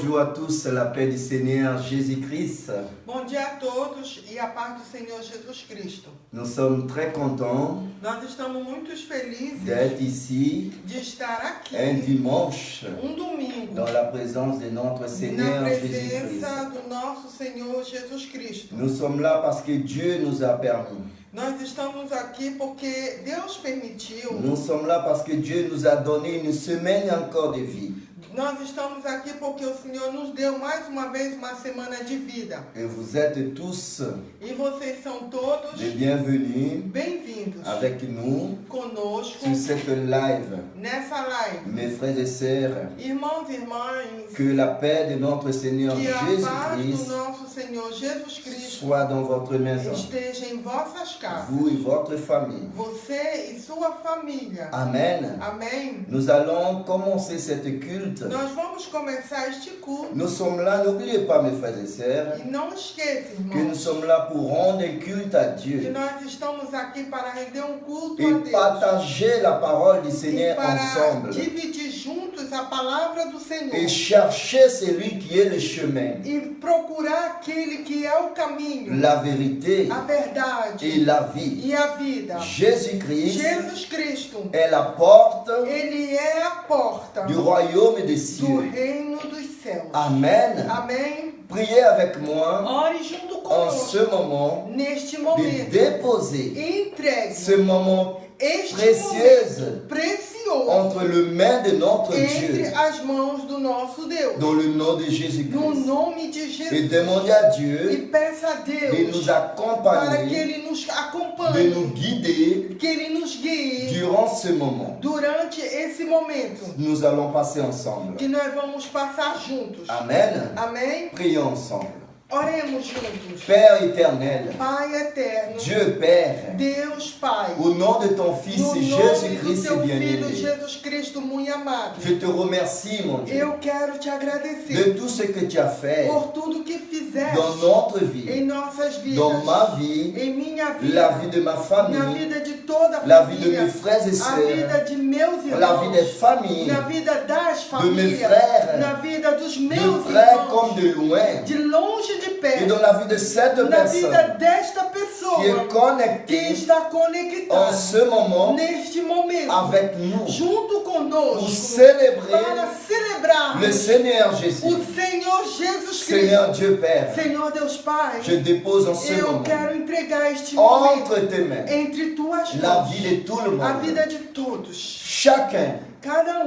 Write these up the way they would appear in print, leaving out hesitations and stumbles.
bonjour à tous, la paix du Seigneur Jésus-Christ. Bom dia a todos e a paz do Senhor Jesus Cristo. Nous sommes très contents Nós estamos muito felizes d'être ici de estar aqui un dimanche domingo dans la présence de notre na Seigneur Jésus-Christ. presença do nosso Senhor Jesus Cristo. Nous sommes là parce que Dieu nous a permis. Nós estamos aqui porque Deus permitiu. Nous sommes là parce que Dieu nous a donné une semaine encore de vie. Nós estamos aqui porque o Senhor nos deu mais uma vez uma semana de vida. Et vous êtes tous E vocês são todos les bienvenus bem-vindos avec nous conosco sur cette live. nessa live. Mes frères et sœurs, Irmãos e irmãs, que la paix de notre Seigneur que a paz do Jésus-Christ nosso Senhor Jesus Cristo soit dans votre maison, esteja em vossas casas, vous et votre famille. você e sua família. Amen. Amém? Nous allons commencer cette culte. Nós vamos começar este culto. Nous sommes là, n'oubliez pas mes frères et sœurs, E não esqueça, que nous irmãos, sommes là pour rendre un culte à que Dieu nós estamos aqui para render um culto a et Deus. partager la parole du E Seigneur para ensemble dividir juntos a palavra do Senhor. et chercher celui qui est le chemin, E procurar aquele que é o caminho, la vérité a verdade et la vie. e a vida. Jésus-Christ Jesus Cristo, est la porte Ele é a porta du royaume des do cieux. reino dos céus. Amen. Amém? Priez avec moi Ore junto en conosco ce moment neste de momento. déposer Entregue ce moment este précieux momento precioso entre les mains de notre entre Dieu, as mãos do nosso Deus. dans le nom de No Jésus-Christ. nome de Et Jesus. demandez à E Dieu peça a de Deus nous para que accompagner, Ele nos de nous acompanhe, guider que Ele nos guie durant ce moment. durante esse momento Nous allons passer ensemble. que nós vamos passar juntos. Amen. Amém? Prions ensemble. Oremos juntos. Père éternel, Pai eterno, Dieu Père, Deus Pai, au nom de ton Fils no nome do Jésus-Christ teu Filho bien-aimé, Jesus Cristo muito amado, je te remercie, mon Dieu, eu quero te agradecer de tout ce que tu as fait por tudo que fizeste dans notre em vie, nossas vidas, dans ma vie, em minha la vida, vie de ma na famille, vida de toda a la vie de família, mes frères et a vida sœurs, de meus la vie des irmãos, familles, na vida das de mes famílias, frères, na vida dos de meus près irmãos, comme de loin, de longe e de et perto, dans la vie de cette na vida personne desta qui est pessoa que connectée está en conectada ce moment neste momento, avec nous junto pour conosco, célébrer para celebrar le Seigneur o Jésus. Senhor Jesus Seigneur Cristo. Dieu Père, Senhor Deus Pai, je dépose en ce eu moment quero entregar este momento entre tes mains entre tuas la mãos, vie de tout le a monde. vida de todos, Chacun cada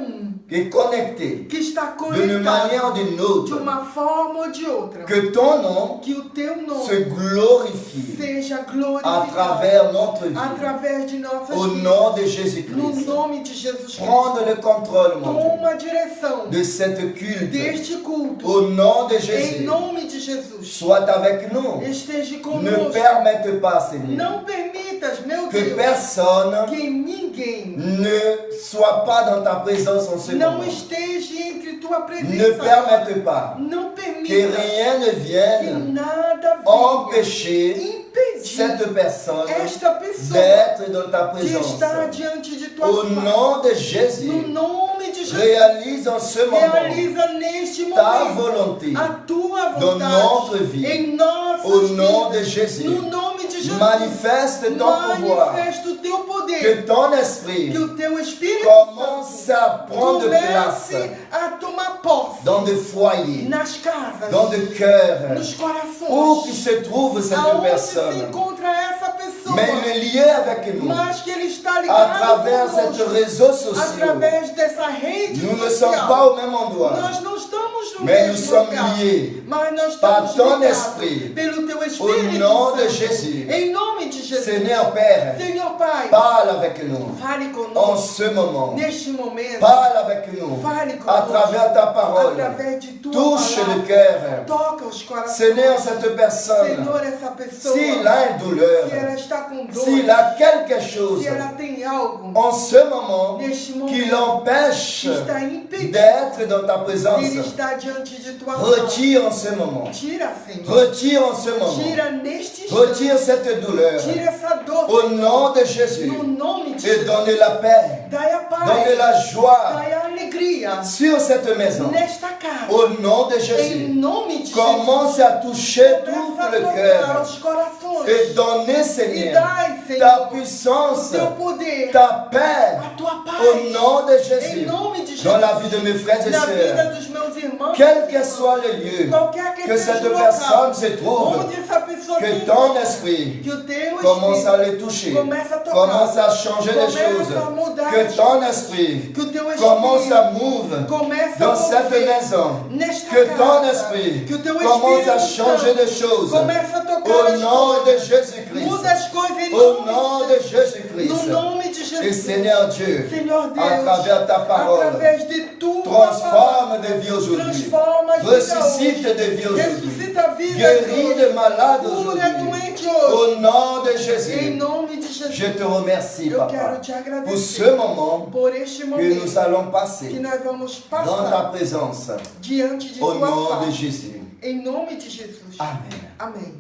qui est connecté que está d'une manière ou conectado d'une de autre, uma forma ou de outra, que ton nom que o teu se nome glorifie seja à glorificado travers notre vie. através de nossas Au vidas, nom de no Jésus-Christ, nome de Jesus Cristo. prendre le contrôle, mon Dieu, Toma a direção de cette culte. deste culto, Au nom de em Jésus, nome de Jesus. sois avec nous. Esteja Ne conosco. permette pas, Seigneur, Não permitas, meu que Deus, personne que ninguém ne soit pas dans ta présence en ce não moment. esteja entre tua Ne presença. permette pas Não que permita rien ne que vienne nada venha empêcher impedir cette personne esta pessoa d'être dans ta de présence. estar diante de tua Au face. nom de Jésus, No nome de Jesus, réalise en ce moment realiza neste ta momento volonté a tua dans vontade notre vie. em nossas Au nom vidas. de Jésus, No nome de Jesus, manifeste ton pouvoir, manifesta o teu poder, que ton esprit que o teu Espírito commence à Santo prendre place comece a tomar posse dans des foyers, nas casas, dans des cœurs, nos corações, où qui se trouve cette aonde se personne. encontra essa pessoa, Mais il est lié avec nous mas que ele está à ligado travers ces conosco, réseaux sociaux. através dessa rede Nous ne social. sommes pas au même endroit, Nós não estamos no mais nous mesmo sommes lugar, liés mas nós par estamos ton ligados esprit. pelo teu Au Espírito nom de Santo. Jésus. Em nome de Jesus. Seigneur Père, Senhor Pai, parle avec nous fale en conosco ce moment. neste momento. Parle avec nous Fale à conosco travers ta parole. através de tua Touche palavra. le cœur. Toca os corações. Seigneur, cette personne, Senhor, essa pessoa, s'il a une douleur, se ela está com dor, s'il a quelque chose se ela tem algo en ce moment neste qui momento l'empêche que está impedindo d'être dans ta présence, ele está diante de tua mão. retire en ce moment. Tira, Senhor. Retire en ce moment. Tira neste instante. Retire cette douleur. Tira essa dor. Au nom de Jésus. No nome de Et Jesus. donne la paix. Dai a paz. Donne la joie. Dai a alegria. cria sur cette maison. nesta casa. Au nom de Em Jésus. nome de Jesus. Commence à toucher tout Começa a le tocar cœur. os corações. Et donner, E Seigneur, dai, ta Senhor, o puissance, teu poder, ta paix, a tua paz. au nom de Em Jésus, nome de Jesus. dans la vie de mes frères et Na vida sœurs. dos meus irmãos. Quel que soit le lieu, Qualquer que seja cette o local personne se trouve, onde essa pessoa se que ton encontra, esprit que o teu commence à espírito les toucher, começa a tocar, commence à changer les começa choses, a mudar, que ton esprit que o teu commence à espírito move começa dans a cette mover maison, nesta que ton casa, esprit que o teu commence à Espírito changer Santo les choses, começa a tocar au as nom de coisas, Jésus-Christ, muda as coisas em au nome nom de de Jesus, Jésus-Christ. no nome de Et Jesus. Seigneur Dieu, Senhor Deus, à travers ta parole, através de tua transforme palavra, des vies aujourd'hui, transforma a vida ressuscite hoje, des vies aujourd'hui, ressuscita a vida guéris hoje, des malades cura aujourd'hui, doente hoje, au nom de em Jésus. nome de Jesus. Je te remercie, Eu Papa, quero te pour ce agradecer moment por este que momento nous allons que passer nós vamos dans ta passar présence, diante de au tua nom de face, Jésus. em nome de Jesus. Amen. Amém.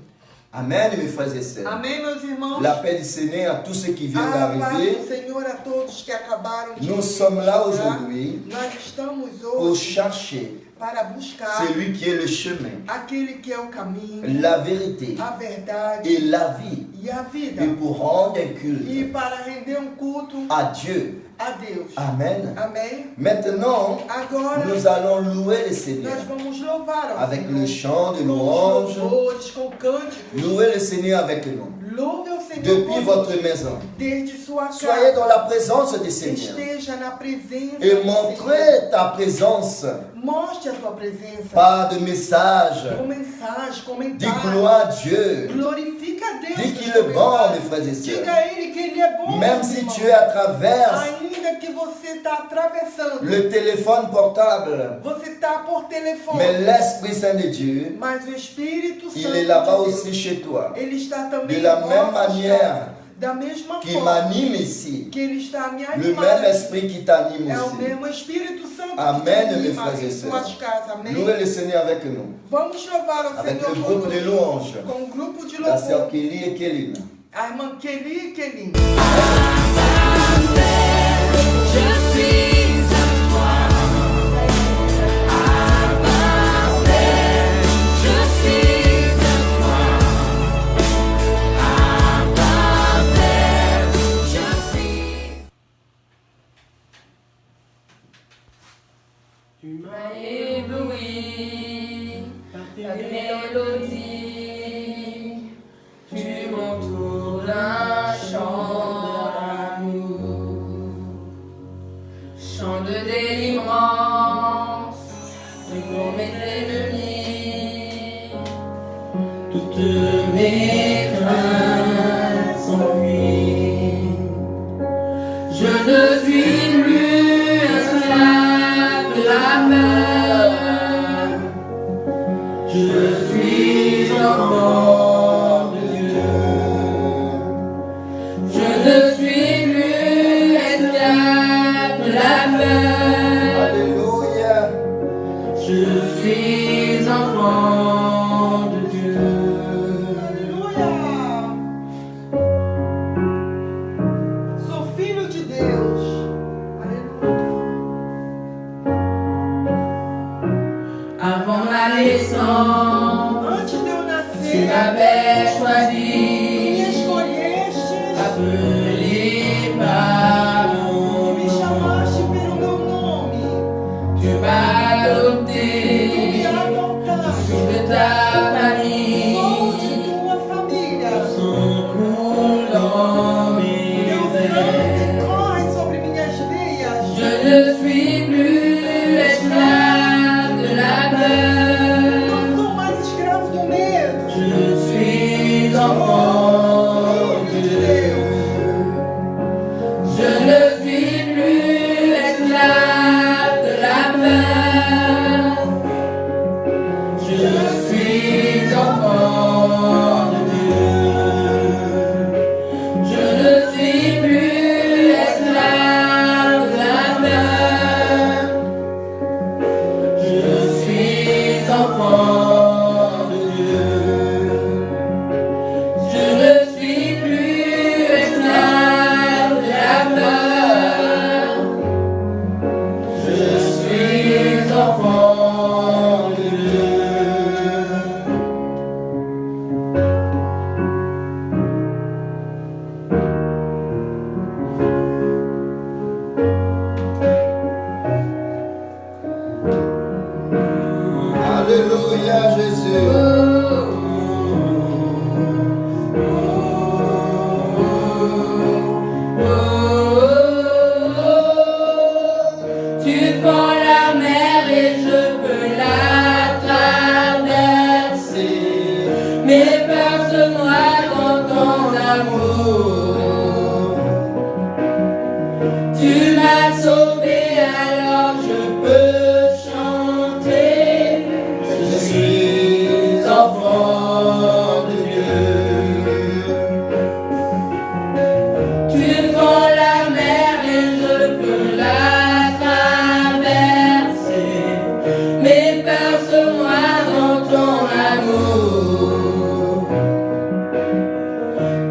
Amen, mes frères et sœurs. Amém, meus irmãos. La paix du Seigneur à tous ceux qui viennent A paz d'arriver. do Senhor a todos que acabaram de Nous sommes là chegar. aujourd'hui Nós estamos pour hoje chercher para buscar celui qui est le chemin, aquele que é o caminho, la vérité a verdade et la vie, e a vida. et pour rendre un E culte para render culto à Dieu. a Deus. Amen. Amém? Maintenant, Agora nous allons louer le Seigneur nós vamos louvar ao avec Senhor. le chant de Com louange. os louvores, com cânticos. Louez le Seigneur avec nous. Louve o Senhor Depuis conosco, votre maison. desde sua Soyez casa. dans la présence du Seigneur. Esteja na presença Et do Senhor. montrez ta présence Mostre a tua presença. par de messages. Com mensagem, Dis comentário. gloire à Dieu. Glorifica a Deus. Dis nos qu'il est bon, comentários. mes frères et Diga sœurs. a Ele que Ele é bom. Même meus si irmãos. tu es à travers Ainda que você está atravessando. le téléphone portable, Você está por telefone. mais l'Esprit Saint de Dieu, Mas o Espírito Santo il est là-bas de Deus, aussi chez toi. Ele está também De la em même vossas manière casas. Da mesma Qui forma m'anime ici. que Ele está me Le animando. même Esprit qui t'anime É o aussi. mesmo Espírito Santo Amen, que te mes anima frères et em sœurs. suas casas. Amém? Louez le Seigneur avec nous. Vamos louvar ao Avec Senhor le groupe de louanges. com o grupo de La sœur louvor. Kelly et Kéline. A irmã Kelly e Kelly. Je suis à toi, Abba Père. Je suis à toi, Abba Père. Je suis. Tu m'as ébloui par des mélodies. Tu m'entoures d'un chant d'amour, chant de délivrance pour mes ennemis. Toutes mes craintes s'enfuient. Je ne suis plus esclave de la peur. Je suis enfant de Dieu. Je ne suis plus esclave de la peur. Alléluia. Je suis enfant de Dieu. Aleluia! Sou filho de Deus. Aleluia. Avant ma naissance, Antes de eu tu nascer, m'avais me choisi, escolheste appelé par e mon me nom. chamaste pelo meu nome. Tu m'as Tu adopté, me adotaste. suis de ta famille. Sou de tua família. Son coule dans mes Teu veines. sangue corre sobre minhas veias. Je ne suis plus esclave de la peur. Não sou mais escravo do medo. Je suis enfant de Dieu. Je ne suis plus esclave de la peur. Je suis enfant de Dieu. Je ne suis plus esclave de la peur. Je suis enfant de Dieu. Je ne suis plus esclave de la peur. Je Alléluia, Jésus. Tu fends la mer et je peux la traverser. Mes peurs se noient dans ton amour. Tu m'as sauvé, alors je peux chanter. Je suis enfant de Dieu. Tu fends la mer et je peux la traverser. Mes peurs se noient dans ton amour.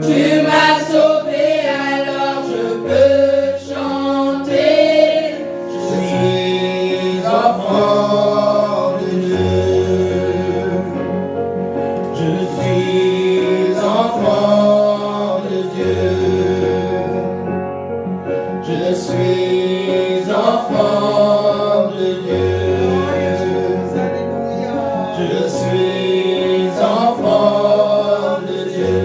Tu m'as sauvé, alors je peux chanter. Je suis enfant de Dieu. Je suis enfant de Dieu. Je suis enfant de Dieu. Je suis enfant de Dieu.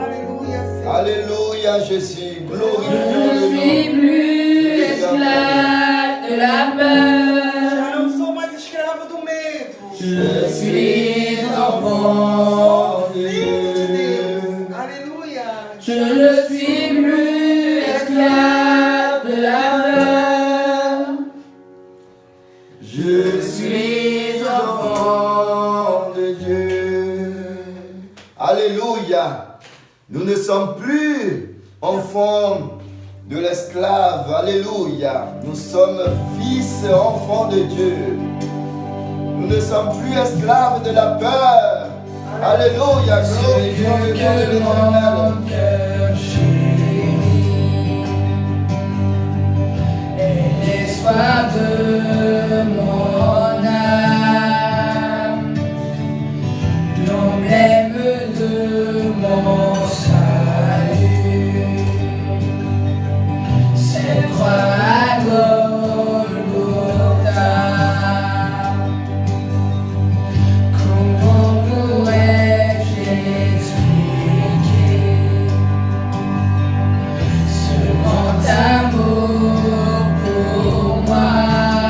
Alléluia, Seigneur. Alléluia, Jésus. Je Glorifions ne le nom. suis plus esclave de la peur. Já não sou mais escravo do medo. Je suis enfant de Filho de Dieu. Deus. Aleluia. Je ne suis plus esclave de la peur. Je suis enfant de Dieu. Alléluia. Nous ne sommes plus enfants de l'esclave. Alléluia. Nous sommes fils, enfants de Dieu. Nous ne sommes plus esclaves de la peur. Alléluia. Glorifions le nom de l'Éternel. Cœur chéri, et l'espoir de mon âme, l'emblème de mon salut, cette croix à Golgotha. Comment pourrais-je expliquer ce grand amour pour moi?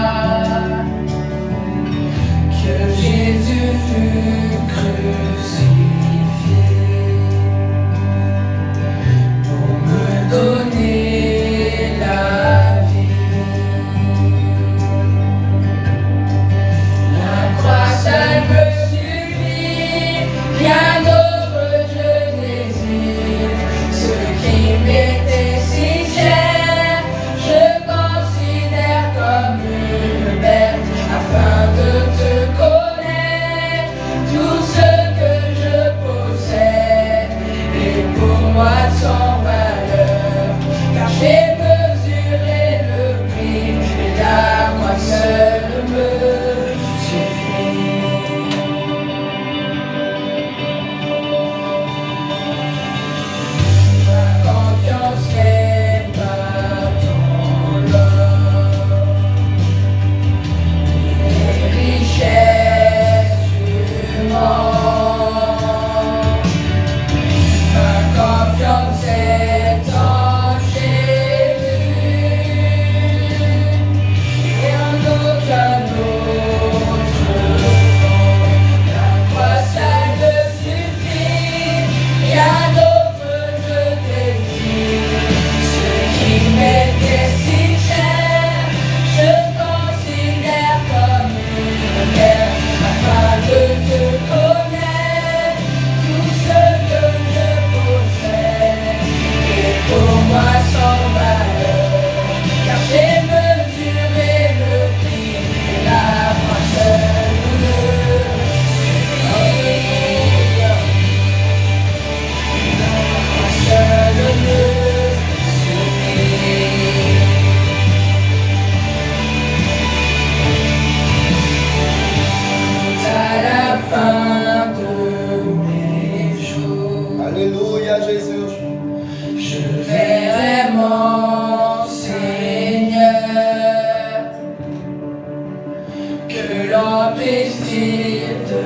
que l'empêcher de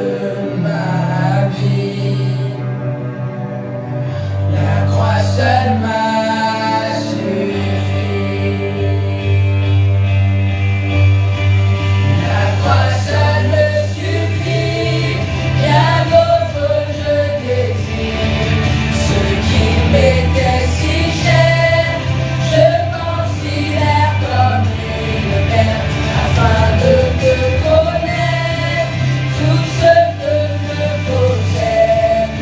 ma vie. La croix seule m'a suffi. La croix seule me suffit. Rien d'autre je désire. Ce qui m'était si cher, je considère comme une perte afin de te connaître. Tout ce que je possède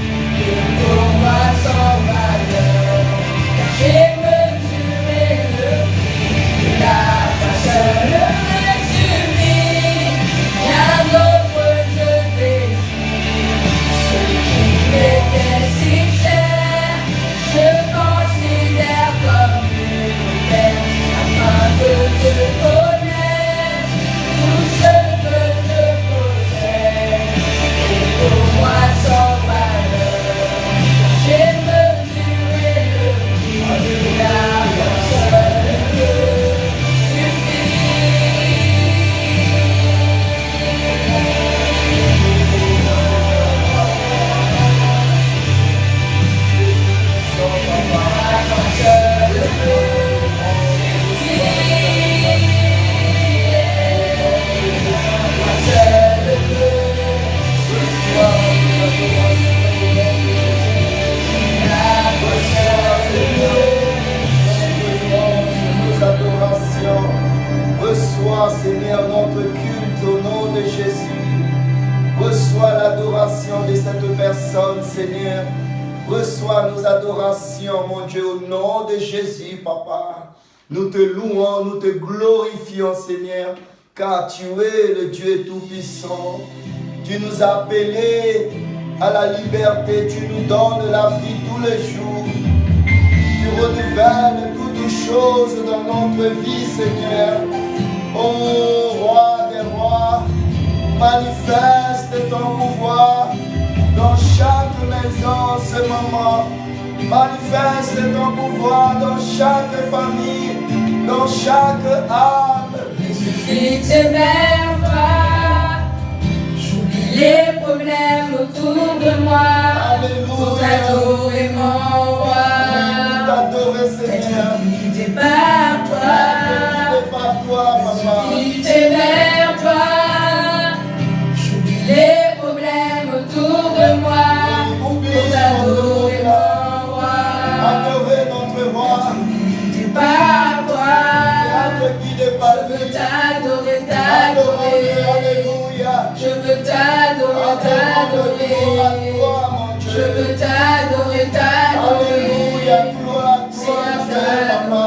est pour moi sans valeur. J'ai mesuré le prix de la croix seule me suffit. Rien d'autre je désire. Ce qui m'était si cher, je considère comme une perte afin de te connaître. Tout ce que je possède est pour moi sans valeur. J'ai mesuré le prix de la croix seule me suffit. Nos adorations. Reçois, Seigneur, notre culte au nom de Jésus. Reçois l'adoration de cette personne, Seigneur. Reçois nos adorations, mon Dieu, au nom de Jésus, Papa. Nous te louons, nous te glorifions, Seigneur, car tu es le Dieu Tout-Puissant. Tu nous as appelés à la liberté, tu nous donnes la vie tous les jours. Tu renouvelles toutes choses dans notre vie, Seigneur. Ô Roi des rois, manifeste ton pouvoir dans chaque maison ce moment. Manifeste ton pouvoir dans chaque famille, dans chaque âme. Fixe vers toi, j'oublie les problèmes autour de moi. Pour t'adorer mon roi, T'adorer, Seigneur. guidé par toi. Par toi, Papa. Fixe vers toi, j'oublie les problèmes autour de moi. Pour t'adorer mon roi, Adorer notre roi. guidé par toi. Être guidé par Je veux lui. t'adorer, Adorer, t'adorer. alléluia. Je veux t'adorer, t'adorer. Je veux t'adorer, t'adorer. Alléluia, gloire à toi, Papa.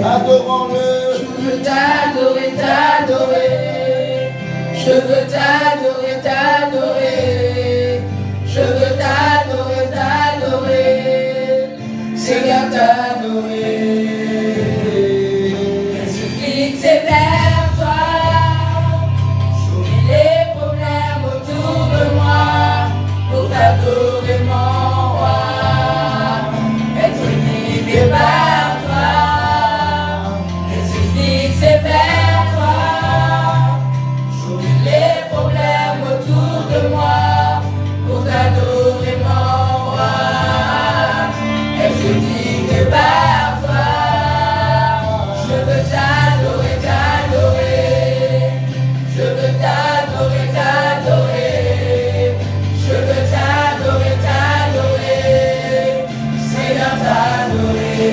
Adorons-le. Je veux t'adorer, t'adorer. Je veux t'adorer, t'adorer. Je veux t'adorer, t'adorer. Seigneur, t'adorer. Je suis fixé vers toi. J'oublie les problèmes autour de moi. Pour t'adorer mon roi, être guidé par toi, je suis fixé vers toi. J'oublie les problèmes autour de moi. Pour t'adorer mon roi, être guidé par toi. Je veux t'adorer, t'adorer. Je veux t'adorer, t'adorer. Je veux t'adorer, t'adorer. Seigneur, t'adorer.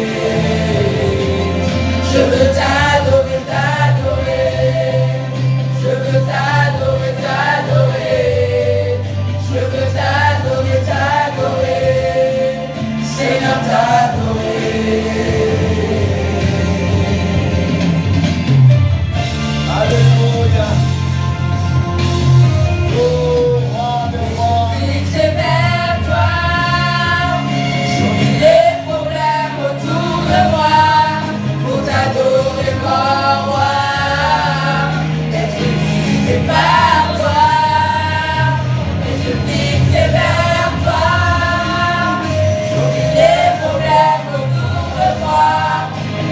Je veux t'adorer, t'adorer. Je veux t'adorer, t'adorer. Je veux t'adorer, t'adorer. Seigneur, t'adorer. Alléluia. Oh, roi des rois. Fixé vers toi, j'oublie les problèmes autour de moi. Pour t'adorer mon roi, être guidé par toi. Et je fixé vers toi, j'oublie les problèmes autour de moi.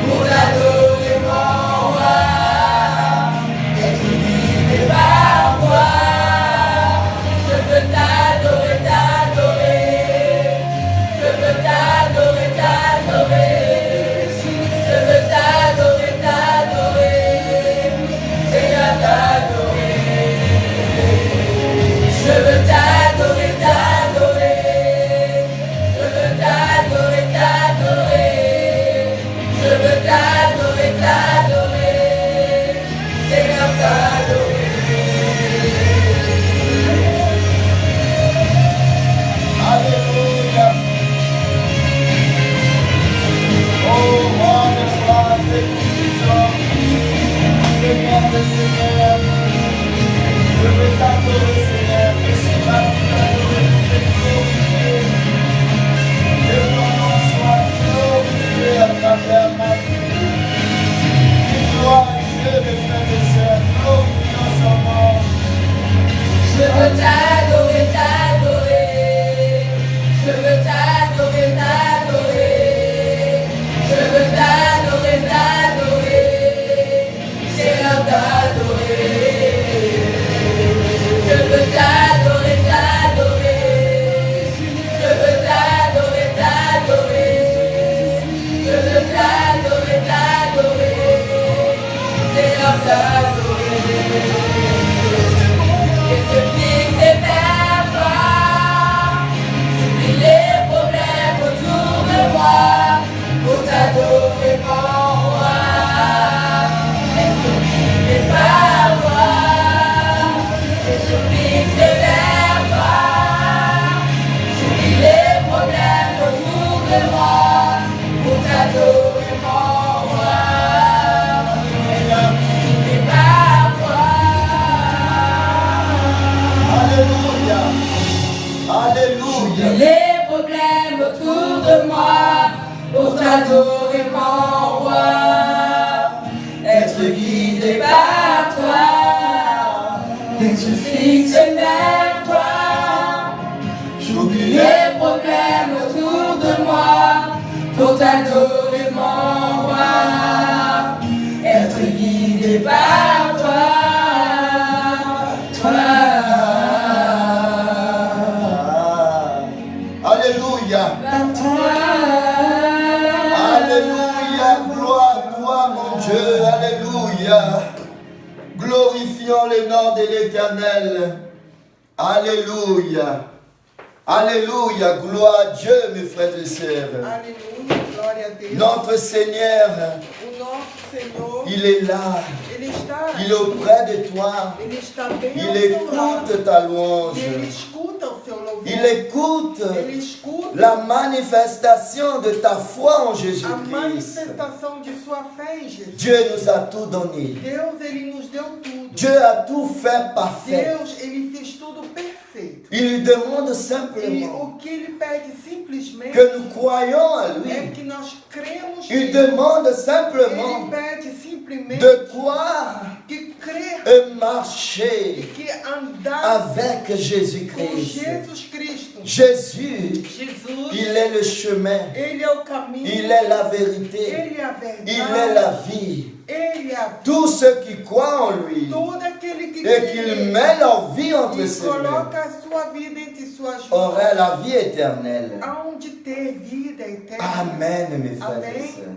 Pour t'adorer mon roi, être guidé les yeux fixés vers toi. J'oublie les problèmes autour de moi pour t'adorer mon roi, être guidé par toi, toi. Alléluia. Par toi. Alléluia. Gloire à toi, mon Dieu. Alléluia. Glorifions le nom de l'Éternel. Alléluia. Alléluia. Gloire à Dieu, mes frères et sœurs. Aleluia, glória a Deus. Notre Seigneur, O nosso Senhor, il est là. Ele está Il est auprès de toi. Ele está bem Il ao seu lado. écoute ta louange. E Ele escuta o seu louvor. Il écoute Ele escuta la manifestation de ta foi en a Jésus-Christ. manifestação de sua fé em Jesus. Dieu nous a tout donné. Deus, Ele nos deu tudo. Dieu a tout fait parfait. Deus, Ele fez tudo perfeito. Il demande E simplement o que Ele pede simplesmente que nous croyons à é lui. que nós cremos Il nele. demande Ele simplement pede simplesmente de croire que crer et e marcher que andar avec com Jésus-Christ. Jesus Cristo. Jésus, Jesus, il est le chemin, Ele é o caminho, il est la vérité, Ele é a verdade, il est la vie. Ele é a vida. Tous ceux qui croient en lui Todo aquele que et qu'ils mettent leur vie entre e ses mains coloca a sua vida entre suas mãos, auraient la vie éternelle. aonde ter vida eterna. Amen, mes frères et Amém. sœurs.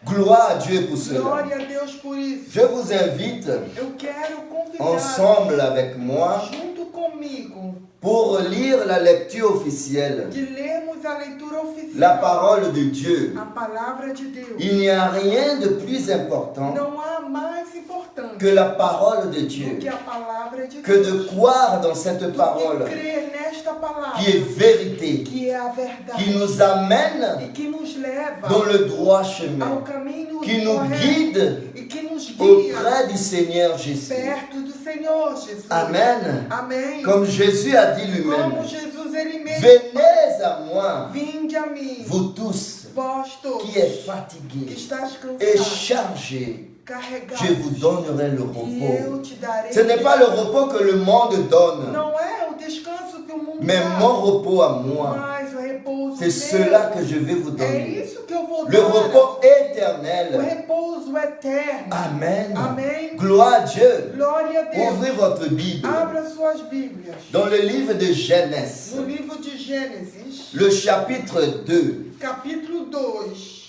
Gloire à Dieu pour cela. Glória a Deus por isso. Je vous invite Eu quero convidar ensemble avec moi junto comigo pour lire la lecture officielle, de lermos a leitura oficial, la parole de Dieu. a palavra de Deus. Il n'y a rien de plus important Não há mais importante que la parole de do Dieu, que a palavra de que Deus, de croire dans cette do que parole crer nesta palavra, qui est vérité, que é a verdade, qui nous amène e que nos leva dans le droit ao chemin, caminho qui nous correto, guide e que nos guia auprès du Seigneur Jésus. perto do Senhor Jesus. Amen. Amém. Comme Jésus a dit lui-même, Como Jesus ele mesmo, venez à moi, vinde a mim, vous tous vós todos qui êtes que fatigués estás et cansados, chargés, carregados, je vous donnerai le e eu repos. te darei. Ce n'est pas le repos que le monde donne, Não é o descanso que o mundo mais dá, mon repos à moi. mas o repouso C'est meu. cela que je vais vous É donner. isso que eu vou Le dar. repos O éternel. repouso eterno. Amen. Amém. Gloire à Dieu. Glória a Deus. Ouvrez votre Bible Abra suas Bíblias. dans le livre de Genèse, No livro de Gênesis, le chapitre 2. capítulo 2.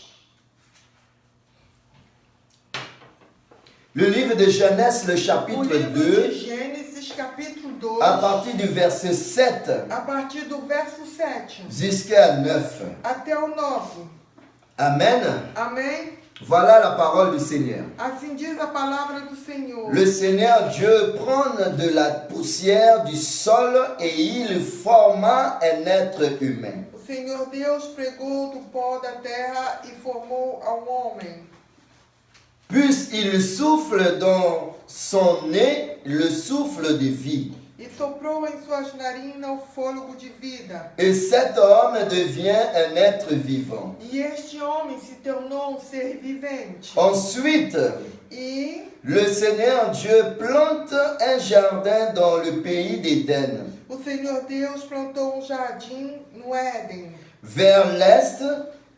Le livre de Genèse, le O chapitre livro 2, de Gênesis, capítulo 2, à partir du verset 7 a partir do verso 7 jusqu'à 9. até o 9. Amen. Amém? Voilà la parole du Seigneur. Assim diz a palavra do Senhor. Le Seigneur Dieu prend de la poussière du sol et il forma un être humain. O Senhor Deus pregou do pó da terra e formou ao homem. Puis il souffle dans son nez le souffle de vie. E soprou em suas narinas o fôlego de vida. Et cet homme devient un être vivant. E este homem se tornou um ser vivente. Ensuite, E le Seigneur Dieu plante un jardin dans le pays d'Éden. o Senhor Deus plantou um jardim no Éden. Vers l'est,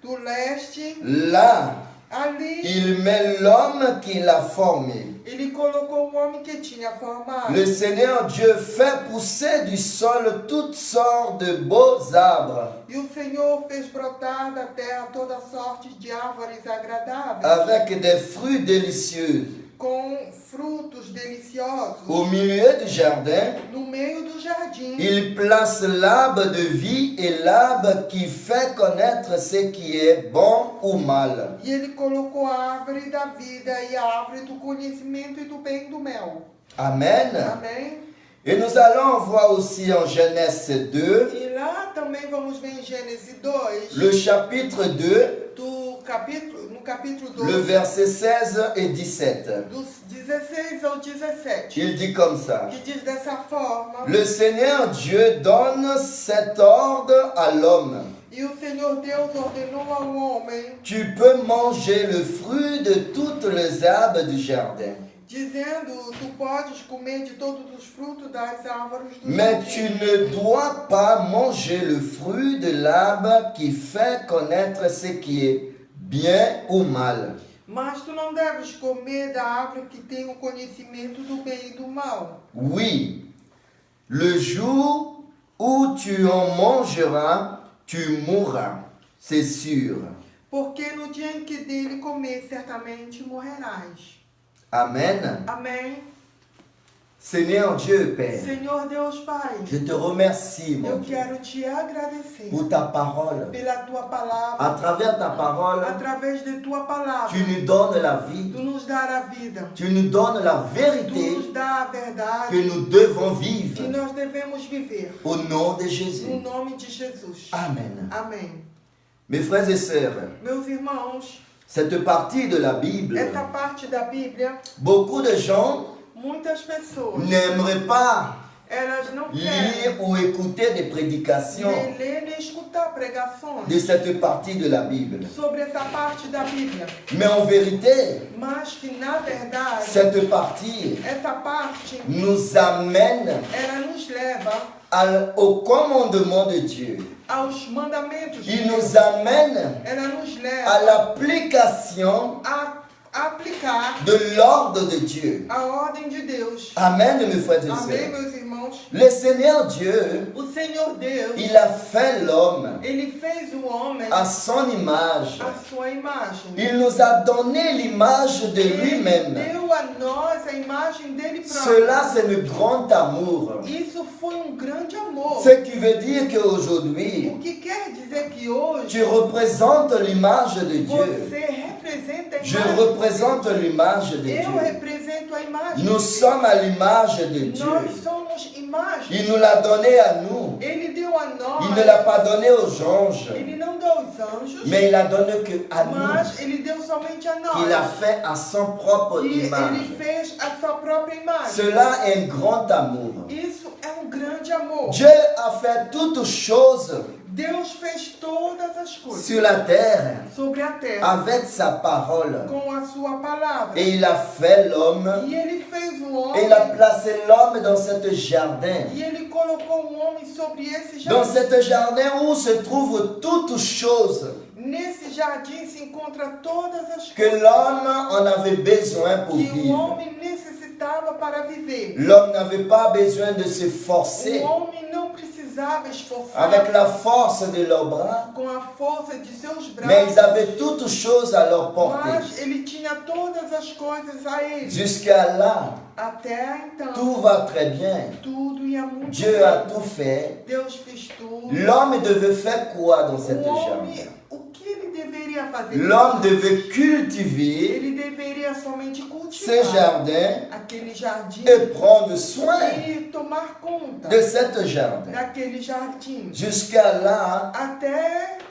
Do leste, là, ali, il met l'homme qu'il a formé. ele colocou o homem que tinha formado. Le Seigneur Dieu fait pousser du sol toutes sortes de beaux arbres, E o Senhor fez brotar da terra toda sorte de árvores agradáveis, avec des fruits délicieux. com frutos deliciosos. Au milieu du jardin, No meio do jardim, il place l'arbre de vie et l'arbre qui fait connaître ce qui est bon ou mal. e ele colocou a árvore da vida e a árvore do conhecimento e do bem e do mel. Amen. Amém? Et nous allons voir aussi en Genèse 2, E lá também vamos ver em Gênesis 2, le chapitre 2, no capítulo 2, le verset 16 et 17. dos 16 ao 17, Il dit comme ça. que diz dessa forma: Le Seigneur Dieu donne cet ordre à l'homme. E o Senhor Deus ordenou ao homem Tu peux manger le fruit de toutes les arbres du jardin. dizendo: tu podes comer de todos os frutos das árvores do Mais tu jardim, ne dois pas manger le fruit de l'arbre qui fait connaître ce qui est bien ou mal. mas tu não deves comer da árvore que tem o conhecimento do bem e do mal. Oui, le jour où tu en mangeras, tu mourras, c'est sûr. Porque no dia em que dele comer, certamente morrerás. Amen. Amém. Seigneur Dieu, Père, Senhor Deus Pai, je te remercie, mon eu Dieu, quero te agradecer pour ta parole. pela tua palavra. À travers ta parole, Através de tua palavra, tu nous donnes la vie, tu nos dá a vida, tu nous donnes la tu vérité nos dá a que verdade nous devons que vivre. nós devemos viver. Au nom de No Jésus. nome de Jesus. Amen. Amém. Mes frères et sœurs, Meus irmãos, cette partie de la Bible, essa parte da Bíblia, beaucoup de gens muitas pessoas, n'aimeraient pas elas não querem lire ou écouter des prédications nem ler nem escutar pregações de cette partie de la Bible. sobre essa parte da Bíblia. Mais en vérité, Mas que, na verdade, cette partie essa parte, nous amène ela nos leva au commandement de Dieu. aos mandamentos de Il Deus. nous amène Ela nos à leva l'application a aplicar de l'ordre de Dieu. a ordem de Deus. Amen, mes frères et Amém, sœurs. meus irmãos? Le Seigneur Dieu, O Senhor Deus, il a fait l'homme Ele fez o homem à son image. à sua imagem. Il nous a donné l'image de Ele lui-même. deu a nós a imagem dele próprio. Cela, c'est le grand amour. Isso foi grande amor. Ce qui veut dire qu'aujourd'hui, O que quer dizer que hoje tu représentes l'image de Dieu. você representa a Je imagem. représente l'image de Eu Dieu. represento a imagem. Nous sommes à l'image de Dieu. Nós somos imagem. Il nous l'a donné à nous. Ele deu a nós. Il ne l'a pas donné aux anges, Ele não deu aos anjos, mais il l'a donné que à nous. mas ele deu somente a nós. Qu'il a fait à son propre Que ele image. fez a sua própria imagem. Cela est un grand amour. Isso é grande amor. Dieu a fait toutes choses Deus fez todas as coisas sur la terre sobre a terra avec sa parole. com a sua palavra. Et il a fait l'homme. E ele fez o homem. Et il a placé l'homme dans ce jardin. E ele colocou o homem sobre esse Dans jardim. ce jardin où se trouvent toutes choses Nesse jardim se encontra todas as que coisas l'homme en avait besoin pour que o vivre. homem necessitava para viver. L'homme n'avait pas besoin de se forcer O homem não precisava esforçar avec la force de leurs bras, com a força de seus mais ils braços, avaient toutes choses à leur portée. mas ele tinha todas as coisas a ele. Jusqu'à là, Até então, tout va très bien. tudo ia muito Dieu a tout fait. Deus fez tudo. L'homme devait faire quoi dans cet O jardin? homem, o que ele deveria fazer? L'homme devait cultiver Ele deveria somente ce cultivar jardin aquele jardim et prendre soin e tomar conta de cet jardin. daquele jardim. Jusqu'à là, Até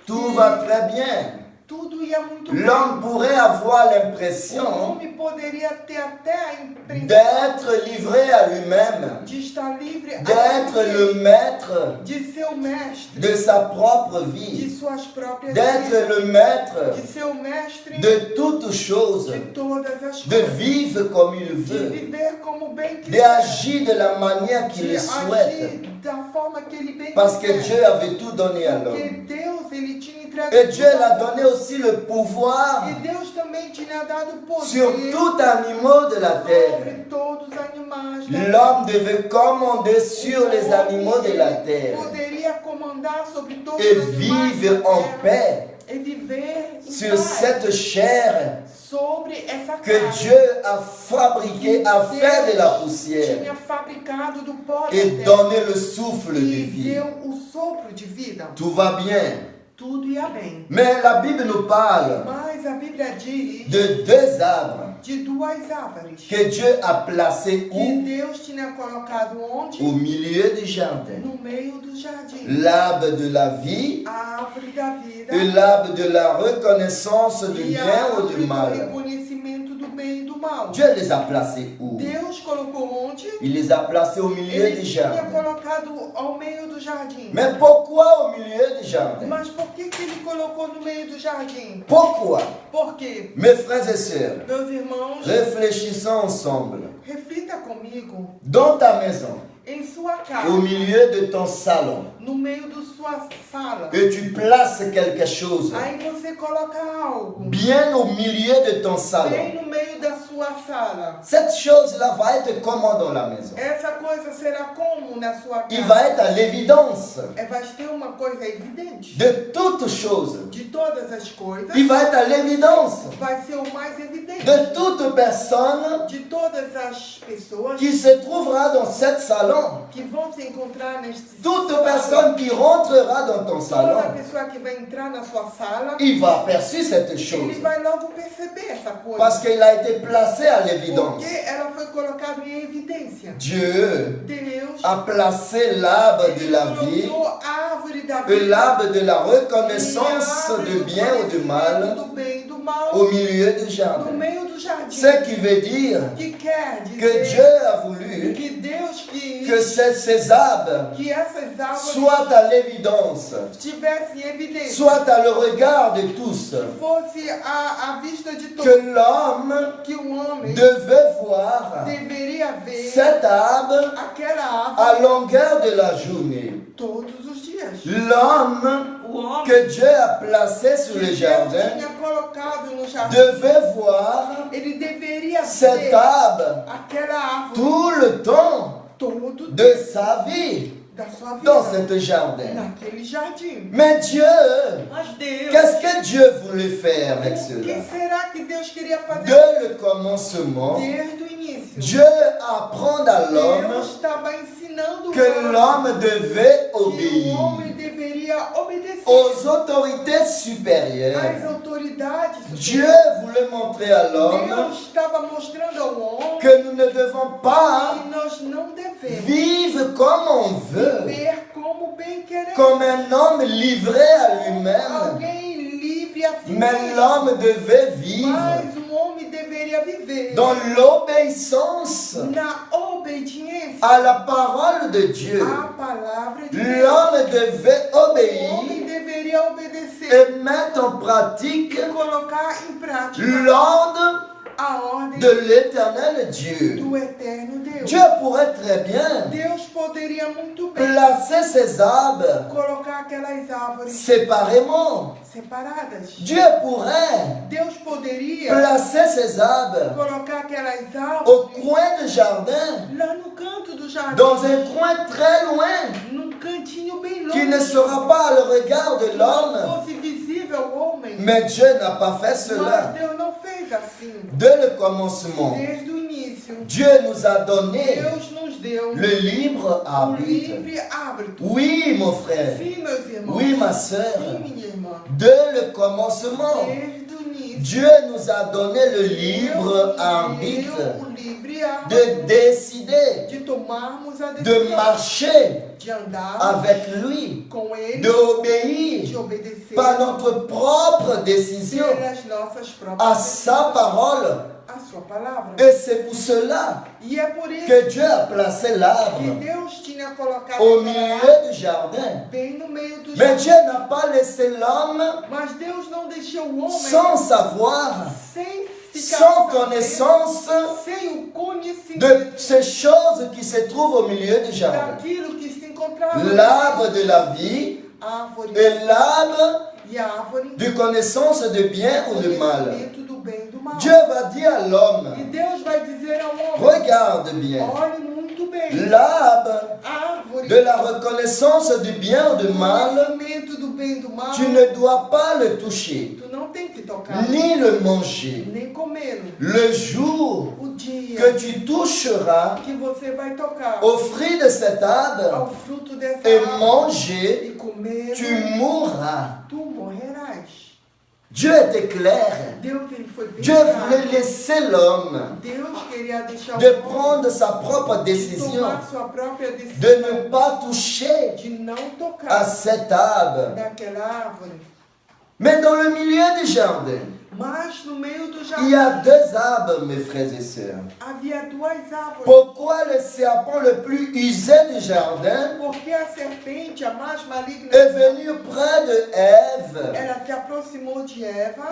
tout que va très bien. tudo ia muito bem. L'homme pourrait avoir O l'impression homem poderia ter até a impressão d'être livré à lui-même, de estar livre a d'être le viver, maître de ser o mestre de sa propre de vie, suas próprias d'être vidas, le maître de ser o mestre de toutes choses, de todas as de coisas, vivre comme il de veut, viver como bem quiser, d'agir de la manière qu'il de le souhaite, agir da forma que ele bem parce que quiser. Dieu avait tout donné à Porque l'homme. Deus, ele tinha entregado Et Dieu tudo. l'a donné aussi le pouvoir E Deus também tinha dado poder sur tout animal de la terre. sobre todos os animais da terra. L'homme devait commander sur les animaux de la Ele terre poderia comandar sobre todos et os animais vivre da en terra paix e viver em sur paz cette chair sobre essa que carne Dieu a fabriquée, a fait de la poussière tinha fabricado do pó da et terra donné le souffle de e vie. deu o sopro de vida. Tout va bien. Tudo ia bem. Mais la Bible nous parle Mas a Bíblia diz de deux arbres de duas árvores que Dieu a placés que où? Deus tinha colocado onde? Au milieu du jardin. No meio do jardim. L'arbre de la vie A árvore da vida et l'arbre de la reconnaissance du e a bien ou árvore du do mal. reconhecimento do bem e do mal. mal. Dieu les a placés où? Deus colocou onde? Il les a placés au milieu Ele du tinha jardin. colocado ao meio do jardim. Mais pourquoi au milieu du jardin? Mas por que ele colocou no meio do jardim? Pourquoi? Por quê? Mes frères et sœurs, Meus irmãos, réfléchissons ensemble. reflita comigo. Dans ta maison, Em sua casa, au milieu de ton salon, no meio da sua sala, et tu places quelque chose aí você coloca algo bien au milieu de ton salon. bem no meio da sua sala. Cette chose-là va être comment dans la maison? Essa coisa será como na sua Il casa? va être à l'évidence Vai ter uma coisa evidente. de toutes choses. De todas as coisas, Il va être à l'évidence vai ser o mais evidente. de toute personne De todas as pessoas qui se trouvera dans cette salon. que vão se encontrar neste Toute salão. personne qui rentrera dans ton Toda salon, pessoa que vai entrar na sua sala, il va apercevoir cette chose. ele vai logo perceber essa coisa. Parce qu'il a été placé à l'évidence. Porque ela foi colocada em evidência. Dieu Deus a placé l'arbre de la vie colocou a árvore da et vida l'arbre de la e a reconnaissance árvore du do bien ou du conhecimento mal do bem e do mal au milieu du no jardin. meio do jardim. Ce qui veut dire Que quer que dizer Dieu a voulu que Deus quis que ces arbres que essas árvores soient à l'évidence, estivessem em evidência, soient à le regard de tous, fosse a vista de que todos, l'homme que o homem devait voir deveria ver cet arbre aquela à árvore longueur de la journée. todos os dias. L'homme O homem que Dieu a placé sur que le Deus jardin tinha colocado no jardim, devait voir ele deveria cet ver arbre aquela árvore tout le temps todo de sa vie da sua dans vida ce jardin. naquele jardim. Mais Dieu, Mas Deus, qu'est-ce que Dieu voulait faire avec o cela? que será que Deus queria fazer Dès le commencement, desde o início? Dieu apprend à l'homme Deus estava ensinando que l'homme devait que o obéir homem deveria obedecer aux autorités supérieures. às autoridades. Dieu voulait montrer à l'homme Deus estava mostrando ao homem que nous ne devons pas que nós não devemos vivre comme on veut, viver como bem queremos. comme un homme livré à lui-même, Alguém livre a si mais mesmo. l'homme devait vivre Mas homem deveria viver dans l'obéissance na obediência à la parole de Dieu. à palavra de Deus. L'homme devait O homem obéir deveria obedecer et mettre en pratique e colocar em prática l'ordre a ordem de l'éternel Dieu. do eterno Deus. Dieu pourrait très bien Deus poderia muito bem placer ces arbres colocar aquelas árvores séparément. separadas. Dieu pourrait Deus poderia placer ces arbres colocar aquelas au árvores coin du jardin, lá no canto do jardim, dans un coin très loin, num cantinho bem qui longe, ne sera pas à le regard de que l'homme. não fosse visível ao homem. Mais Dieu n'a pas fait Mas cela. Deus não fez assim. Dès le commencement, Desde o início, Dieu nous a donné Deus nos deu le libre o arbitre. livre árbitro. Oui, mon frère. Sim, meus irmãos. Oui, ma sœur. Sim, minha irmã. Dès le commencement, Desde o início, Dieu nous a donné le libre Deus arbitre nos deu o livre árbitro de décider, de tomarmos a de decisão marcher de andar avec lui, com Ele, d'obéir de obedecer par notre propre décision pelas nossas próprias à sa parole. a sua palavra. Et c'est pour cela E é por isso que Dieu a placé que l'arbre Deus tinha colocado au aquela milieu du jardin. bem no meio do Mais jardim. Dieu n'a pas laissé l'homme Mas Deus não deixou o homem sans savoir, sem ficar sans sabendo, connaissance sem o conhecimento de ces choses qui se trouvent au milieu du jardin. daquilo que se encontrava no L'arbre de la vie árvore et l'arbre e a árvore de connaissance de bien ou de mal. conhecimento do bem e do mal. Dieu va dire à E l'homme, Deus vai dizer ao homem, regarde bien, olhe muito bem, l'arbre a árvore de la reconnaissance du bien ou du mal, conhecimento do bem e do mal, tu ne dois pas le toucher, tu não tem que tocar, ni le manger. nem comê-lo. Le jour O dia que tu toucheras que você vai tocar au fruit de cet arbre ao fruto dessa et árvore manger, e comer, tu mourras. tu morrerás. Dieu était clair. Deus, ele foi bem Dieu claro. voulait laisser l'homme Deus queria deixar de o homem prendre sa propre décision, tomar sua própria de decisão ne pas toucher de não à tocar cet arbre. naquela árvore. Mais dans le milieu du jardin, Mas no meio do il y a jardim deux arbres, mes frères et sœurs. havia duas árvores. Pourquoi le serpent le plus usé du jardin Porque a serpente, a mais maligna, est venu près de Ève ela se aproximou de Eva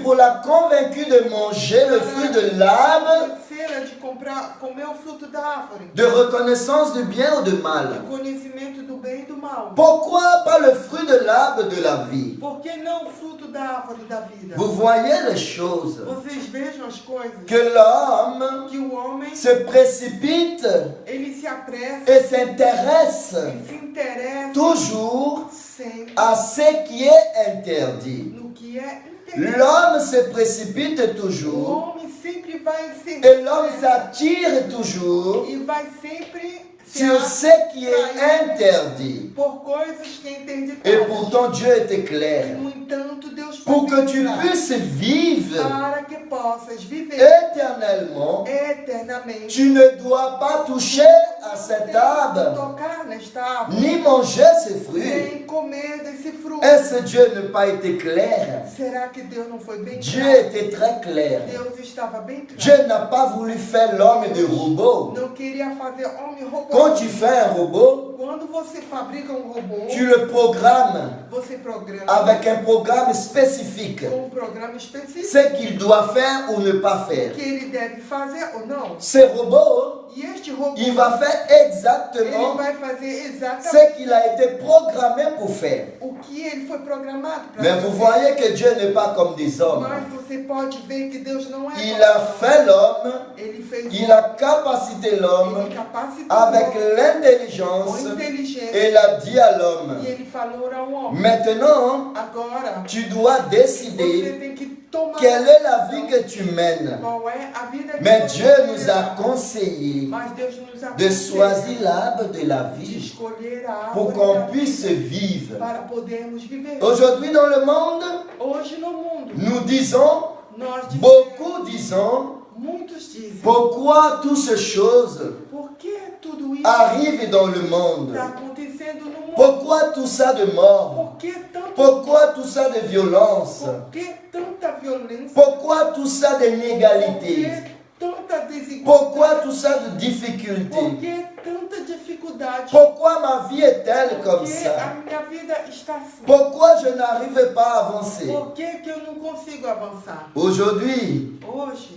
pour la convaincre de manger le fruit de l'arbre convencê-la de comer o fruto da árvore, de reconnaissance du bien ou du mal. do conhecimento do bem e do mal. Pourquoi pas le fruit de l'arbre de la vie? Por que não o fruto da árvore da vida? Vous voyez les choses. Vocês vejam as coisas. Que l'homme Que o homem, se précipite ele se apressa, et s'intéresse ele se interessa toujours sempre à ce qui est interdit. no que é interesse. L'homme se précipite O toujours homem sempre vai se et l'homme s'attire toujours e vai sempre se sur ce qui est atrair interdit. por coisas que é Et interditadas. pourtant Dieu était clair. No entanto, Deus Pour foi que tu bem claro. puisses vivre Para que possas viver éternellement, eternamente. tu ne dois pas toucher à cet arbre, Tocar nesta árvore, ni manger ses fruits. nem comer desse fruto. Est-ce que Dieu n'a pas été clair? Será que Deus não foi bem Dieu claro? était très clair. Deus estava bem claro. Dieu n'a pas voulu faire l'homme de robot. Não queria fazer homem robô. Quand tu fais un robot, Quando você fabrica um robô, tu le programmes você programa avec un programme spécifique. com um programa específico Ce qu'il doit faire ou ne pas faire. que ele deve fazer ou não. Ce robot, E este robô, il va faire ele exactement vai fazer exatamente ce qu'il a été programmé pour faire. o que ele foi programado para Mais vous voyez que Dieu n'est pas comme des hommes. Mas você pode ver que Deus não é Il como a fait l'homme, ele fez il a capacité l'homme ele capacitou avec com l'intelligence inteligência et il a dit à l'homme, e ele falou ao homem. maintenant, Agora tu dois você décider tem que tomar quelle est la vie que tu mènes. qual é a vida que Mais você Dieu quer nous a levar. conseillé Mas Deus nos de aconselha choisir l'arbre de la de vie escolher a pour árvore qu'on da puisse vida vivre. para podermos viver. Aujourd'hui dans le monde, Hoje no mundo nous disons, nós dizemos, beaucoup disons, muitos dizem, pourquoi toutes ces choses por que tudo isso arrivent dans le monde? está acontecendo no mundo? Pourquoi tout ça de mort? Por que tanto Pourquoi tout ça de violence? Por que tanta violência? Pourquoi tout ça Por d'inégalité? que tanta desigualdade? Pourquoi tout ça de difficulté? Por que tanta dificuldade? Pourquoi ma vie est-elle comme Porque ça? a minha vida está assim. Pourquoi je n'arrive pas à avancer? Por que eu não consigo avançar? Aujourd'hui, Hoje,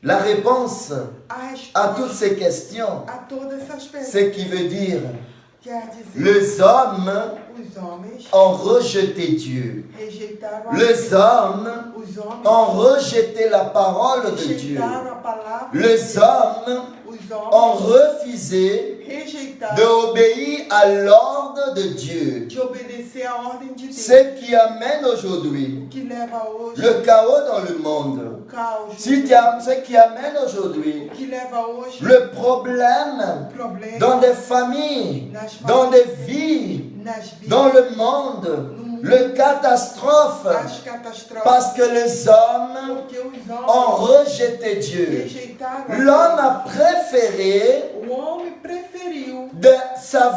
la réponse a à toutes resposta ces questions, a todas essas perguntas c'est qui veut dire quer dizer, les hommes os homens ont rejeté Dieu. rejeitaram a Les Deus. hommes Os homens ont rejeté la parole de Dieu. rejeitaram a palavra. Les hommes Os ont homens refusé rejeitaram d'obéir à l'ordre de Dieu. de obedecer à ordem de Deus. Ce qui amène aujourd'hui O que leva hoje le chaos dans le monde. o caos. Ce qui amène aujourd'hui O que leva hoje le problème o problema dans des familles, nas dans des famílias, vies, nas vidas, dans le monde, le catastrophe, as catástrofes. parce que les hommes Porque os ont homens rejeté Dieu. rejeitaram a L'homme Deus. a préféré O homem preferiu de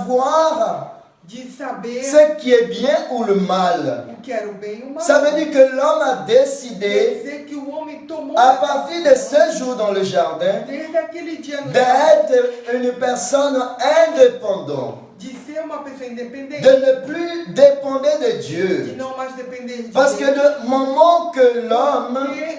savoir de saber ce qui est bien ou le mal. o que era o bem e o mal. Ça veut dire que l'homme a Quer décidé, dizer que o homem tomou à partir de ce jour dans le jardin, desde aquele dia no d'être une personne indépendante, de ser uma pessoa independente, de ne plus dépendre de de Dieu. não mais depender de Parce que Deus. du moment que l'homme, Porque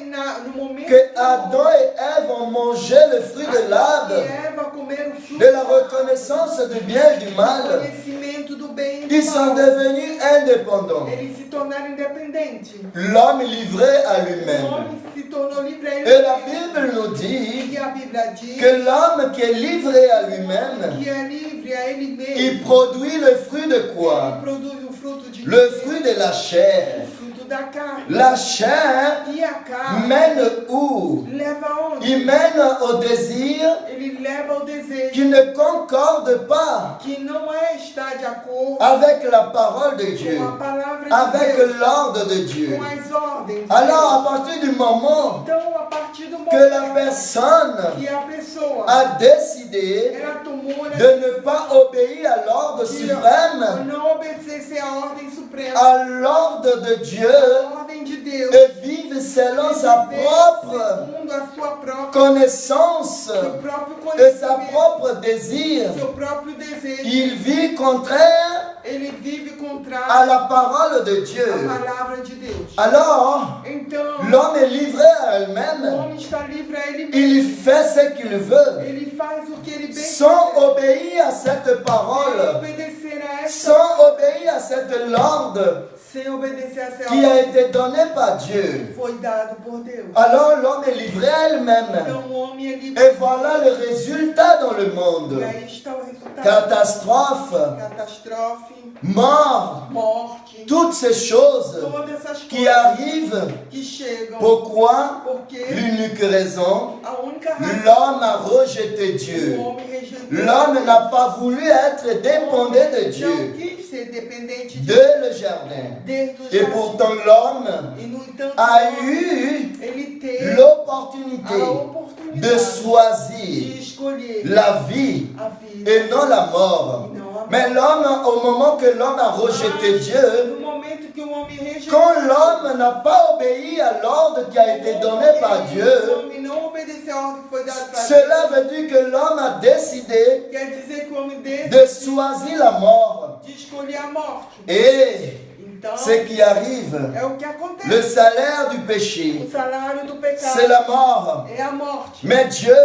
no momento que Adam et Ève ont mangé le fruit de l'arbre, que Eva comer o fruto de la reconnaissance du bien et du do mal, conhecimento do bem e do ils sont mal, devenus indépendants. eles se tornaram independentes. L'homme livré à O lui-même. homem se tornou livre a ele Et la mesmo. Bible nous dit E a Bíblia diz que l'homme qui est livré à lui-même, que é livre a ele mesmo. il produit le fruit de Ele quoi? produz o fruto de Le fruit de la chair. o fruto da carne. La chair E a carne mène où? leva aonde? Il mène au désir Ele leva ao desejo qui ne concorde pas que não está de acordo avec la parole de Dieu, com a palavra de avec Deus, l'ordre de Dieu. com as ordens de Alors, Deus. à partir du moment Então, a partir do que la momento personne que a pessoa a décidé ela tomou de ne pas obéir à l'ordre de suprême, não obedecer à ordem suprema, à l'ordre de Dieu, a ordem de Deus, et vivre selon sa propre segundo a sua própria, connaissance seu próprio et sa conhecimento, propre désir. seu próprio desejo. Il vit contraire Ele vive à contrário la parole de à Dieu. palavra de Deus. Alors, Então, l'homme est livré à o elle-même. homem está livre a ele Il mesmo. fait ce qu'il veut, Ele faz o que ele bem sans quiser. obéir à cette Sem parole, obedecer a essa, sans obéir à cette ordre sem obedecer a essa qui a ordem été donné par Dieu. que foi dado por Deus. Alors l'homme est livré à elle-même. Então o homem é livre. Et voilà le résultat dans le monde. E aí está o resultado. Catastrophe, Catástrofe, mort, morte, toutes ces choses todas essas qui coisas arrivent. que chegam. Pourquoi? Porque L'unique raison, a única razão l'homme a rejeté o Dieu. homem rejeitou L'homme n'a pas voulu être dépendant de não Dieu quis ser dependente de dès le jardin. desde o Et jardim. pourtant l'homme E no entanto, a eu ele teve l'opportunité a de oportunidade choisir de escolher la vie a vida et non la mort. e não a morte. Mais l'homme, au moment que l'homme a rejeté Dieu, No momento que o homem rejeitou, quand l'homme n'a pas obéi à l'ordre qui a été donné par o Dieu, homem não obedeceu a ordem que foi dada para cela veut dire que l'homme a décidé Quer dizer que o homem desse de choisir la mort. de escolher a morte. Et Então, ce qui arrive, é o que acontece. le salaire du péché, O salário do pecado c'est la mort. é a morte. Mais Dieu,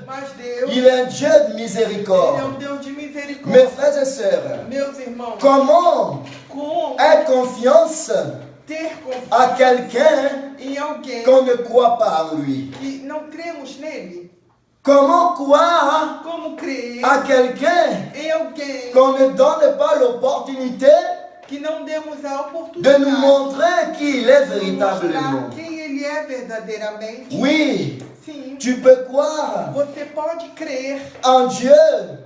Mas Deus, il est un Dieu de Ele é miséricorde. Deus de Mes misericórdia. frères et sœurs, Meus irmãos, comment como avoir confiance ter à confiança quelqu'un em alguém qu'on ne croit pas en lui? que não cremos nele? Comment croire Como crer à quelqu'un em alguém qu'on ne donne pas l'opportunité que não demos a de oportunidade nous montrer qui il est de véritablement? mostrar quem ele é verdadeiramente? Oui, Sim, tu peux croire você pode crer en Dieu,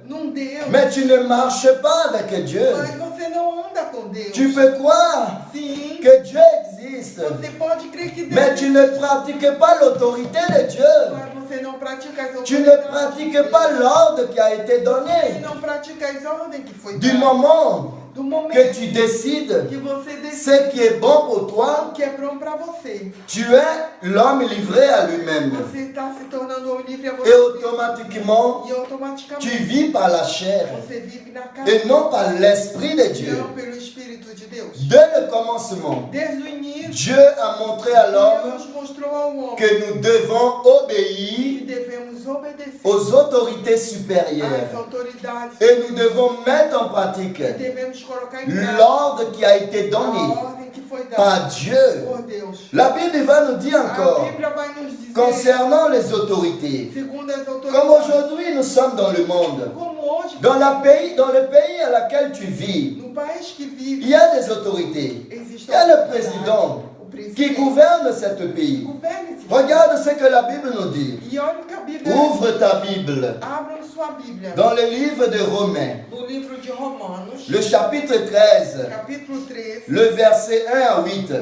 num Deus, mais tu ne marches pas avec Dieu. mas você não anda com Deus. Tu peux croire Sim, que Dieu existe, você pode crer que Deus mais tu ne pratiques pas l'autorité de Dieu. mas você não pratica as Tu ne pratiques pas l'ordre qui a été Você donné. não pratica as ordens que foi Du dada. moment Do momento que tu décides que você decide ce qui est bon pour toi, o que é bom para você, tu es l'homme livré à lui-même. você está se tornando um livre a você Et automatiquement, e tu automaticamente vis par la chair você vive na carne, et non par l'Esprit de Dieu. não pelo Espírito de Deus. Dès le commencement, Desde o início, Dieu a montré à l'homme Deus mostrou ao homem que nous devons que obéir devemos obedecer aux autorités às supérieures. autoridades Et nous devons mettre en pratique e devemos colocar em prática l'ordre qui a été donné a ordem que foi dada par Dieu. por Deus. La Bible va nous dire A encore, Bíblia vai nos dizer, concernant les autorités, segundo as comme autoridades, aujourd'hui nous sommes dans le monde, como hoje, dans le pays à laquelle tu vis, no país que vive, il y a des autorités. existe Il y a le autoridade. président O presidente qui gouverne ce pays. governa esse Regarde ce que la Bible nous dit. E olha o que a Bíblia Ouvre ta Bible Abram sua Bíblia dans le livre de Romains, no livro de Romanos, le chapitre 13, capítulo 13, le verset 1 à 8.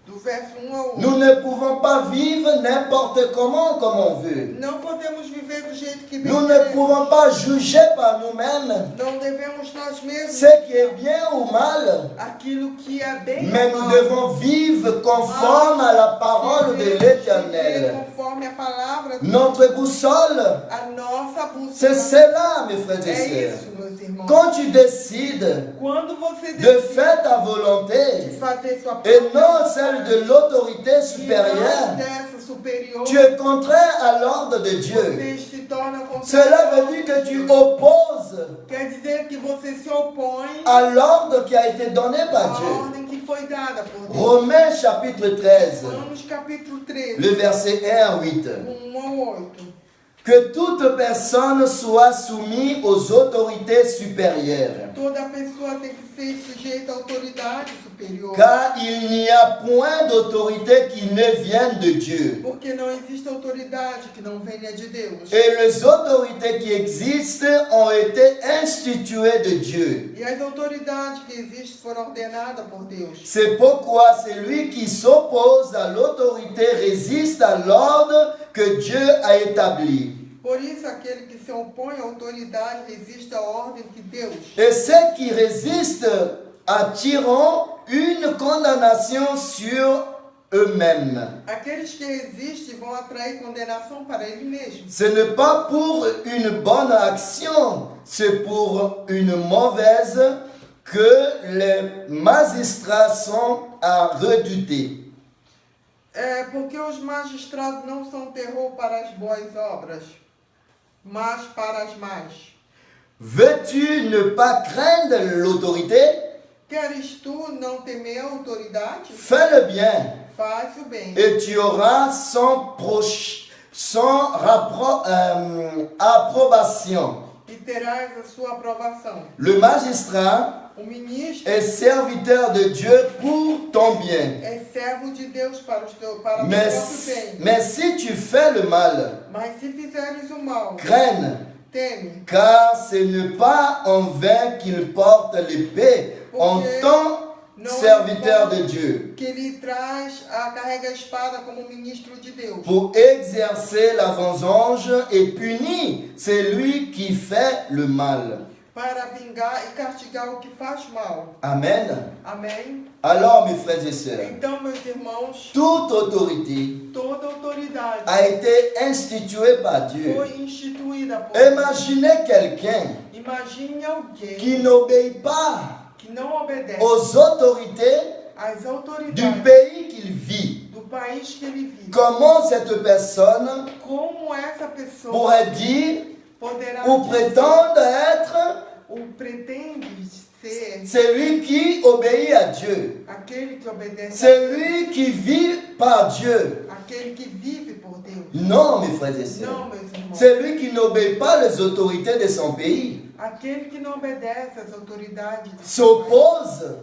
do verso 1 ao 8. Nous ne pouvons pas vivre n'importe comment comme on veut. Não podemos viver do jeito que bem Nous ne queremos. pouvons pas juger par nous-mêmes Não devemos nós mesmos ce qui est bien ou mal, aquilo que é bem mais ou nous mal. devons vivre conforme à la parole de Devemos l'Éternel. viver conforme a palavra de Notre boussole, a nossa c'est bússola. cela, mes frères et É sœurs. isso, meus irmãos. Quand tu décides Quando você de decide faire ta volonté fazer sua et non celle de l'autorité e não supérieure, dessa superior, tu es contraire à l'ordre de Dieu. você se torna Cela veut dire que tu opposes Quer dizer que você se opõe à l'ordre qui a été donné à par Dieu. ordem que foi dada por Deus. Romains chapitre 13, Romanos capítulo 13, le verset 1 à 8. 1 ao 8. Que toute personne soit soumise aux autorités supérieures, Toda pessoa tem que ser sujeita à autoridade superior. car il n'y a point d'autorité qui ne vienne de Dieu. Porque não existe autoridade que não venha de Deus. Et les autorités qui existent ont été instituées de Dieu. E as autoridades que existem foram ordenadas por Deus. C'est pourquoi celui qui s'oppose à l'autorité résiste à l'ordre que Dieu a établi. Por isso, aquele que se opõe à autoridade resiste à ordem que Deus. Et ceux qui résistent attireront une condamnation sur eux-mêmes. Aqueles que resistem vão atrair condenação para ele mesmo. Ce n'est pas pour une bonne action, c'est pour une mauvaise que les magistrats sont à redouter. É porque os magistrados não são terror para as boas obras, mas para as más. Veux-tu ne pas craindre l'autorité? Queres tu não temer a autoridade? Fais le bien Faz o bem. et tu auras approbation. E terás a sua aprovação. Le magistrat O ministro est serviteur de Dieu pour ton bien. é servo de Deus para o teu próprio bem. Mais si tu fais le mal, Mas se fizeres o mal, crains, teme, car ce n'est pas en vain qu'il porte l'épée en tant que serviteur de Dieu, que ele carrega a espada como ministro de Deus, pour exercer la vengeance et punir celui qui fait le mal. para vingar e castigar o que faz mal. Amen. Amém? Alors, mes frères et sœurs, Então, meus irmãos, toute autorité toda autoridade a été instituée par Dieu. foi instituída por Deus. Imaginez quelqu'un Imagine alguém qui n'obéit pas que não obedece aux autorités às du autoridades pays qu'il vit. do país que ele vive. Comment cette personne Como essa pessoa pourrait dire poderá ou dizer, prétendre être ou pretende ser celui qui obéit à Dieu, aquele que obedece a celui qui vit par Dieu? aquele que vive por Deus. Non, mes frères et sœurs. Não, meus irmãos. Celui qui n'obéit pas aux autorités de son pays Aquele que não obedece às autoridades de s'oppose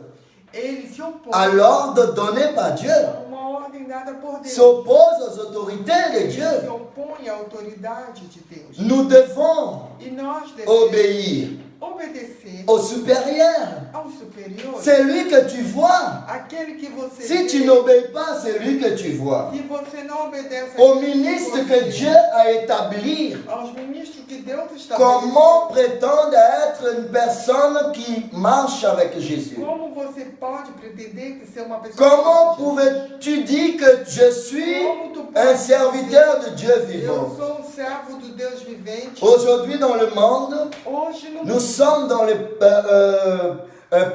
ele se opõe à l'ordre donné par Dieu, a uma ordem dada por Deus. s'oppose aux autorités de Ele se Dieu. opõe à autoridade de Deus. Nous devons E nós devemos obéir obedecer au supérieur. ao superior, C'est lui que tu vois. aquele que você Si vê. tu n'obéis pas, c'est lui que tu vois. Se você não obedece Au àquele ministre você que vê, Dieu a établi, aos ministros que Deus estabeleceu, comment prétendre être une personne qui marche avec Jésus? como você pode pretender que ser uma pessoa Comment que pouvais-tu dire que je suis como tu un pode serviteur de Dieu dizer, vivant? eu sou um servo do Deus vivente? Aujourd'hui dans le monde, Hoje no nous mundo sommes dans une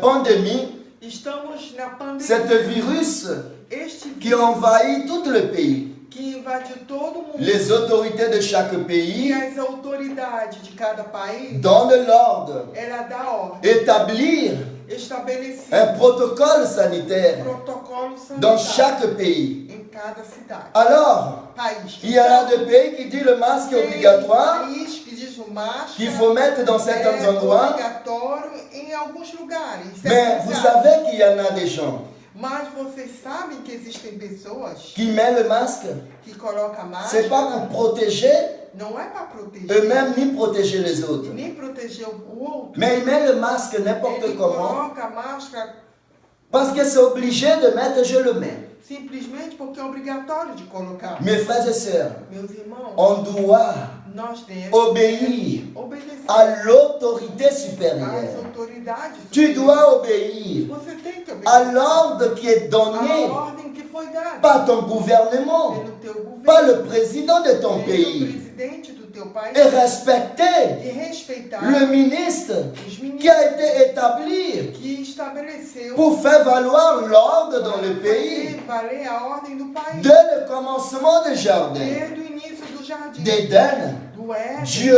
pandémie, estamos na pandemia. cet virus Este qui vírus envahit tout le pays. que invade todo mundo. Les autorités de chaque E pays as autoridades de cada país, donnent l'ordre, ela dá ordem, établir estabelecer un protocole sanitaire protocolo dans sanitário chaque pays. em cada cidade, Alors, país. il y a des pays qui disent le masque est Tem obligatoire, país que diz o máscara qu'il faut mettre dans certains é endroits, obrigatório em alguns lugares. em mais certos vous lugares. savez qu'il y en a des gens Mas vocês sabem que existem pessoas qui mettent le masque, que colocam c'est pas máscara, pour protéger não é para proteger eux-mêmes ni protéger les autres. nem proteger o outro. Mais ils mettent le masque n'importe Ele comment, coloca a máscara parce que c'est obligé de mettre, je le mets. simplesmente porque é obrigatório de colocar. Mes frères et sœurs, Meus irmãos, on doit nós devemos obéir obedecer à l'autorité às supérieure. autoridades. Tu dois obéir Você tem que à obedecer l'ordre qui est a donné ordem que foi dada par ton gouvernement, pelo teu governo, par le président de ton pelo pays, presidente do teu país et respecter e respeitar le ministre os qui ministros a été établi que estabeleceu pour faire valoir l'ordre dans le para pays fazer valer a ordem do país dès le commencement du jardin desde o início do jardim d'Éden. do Éden. Dieu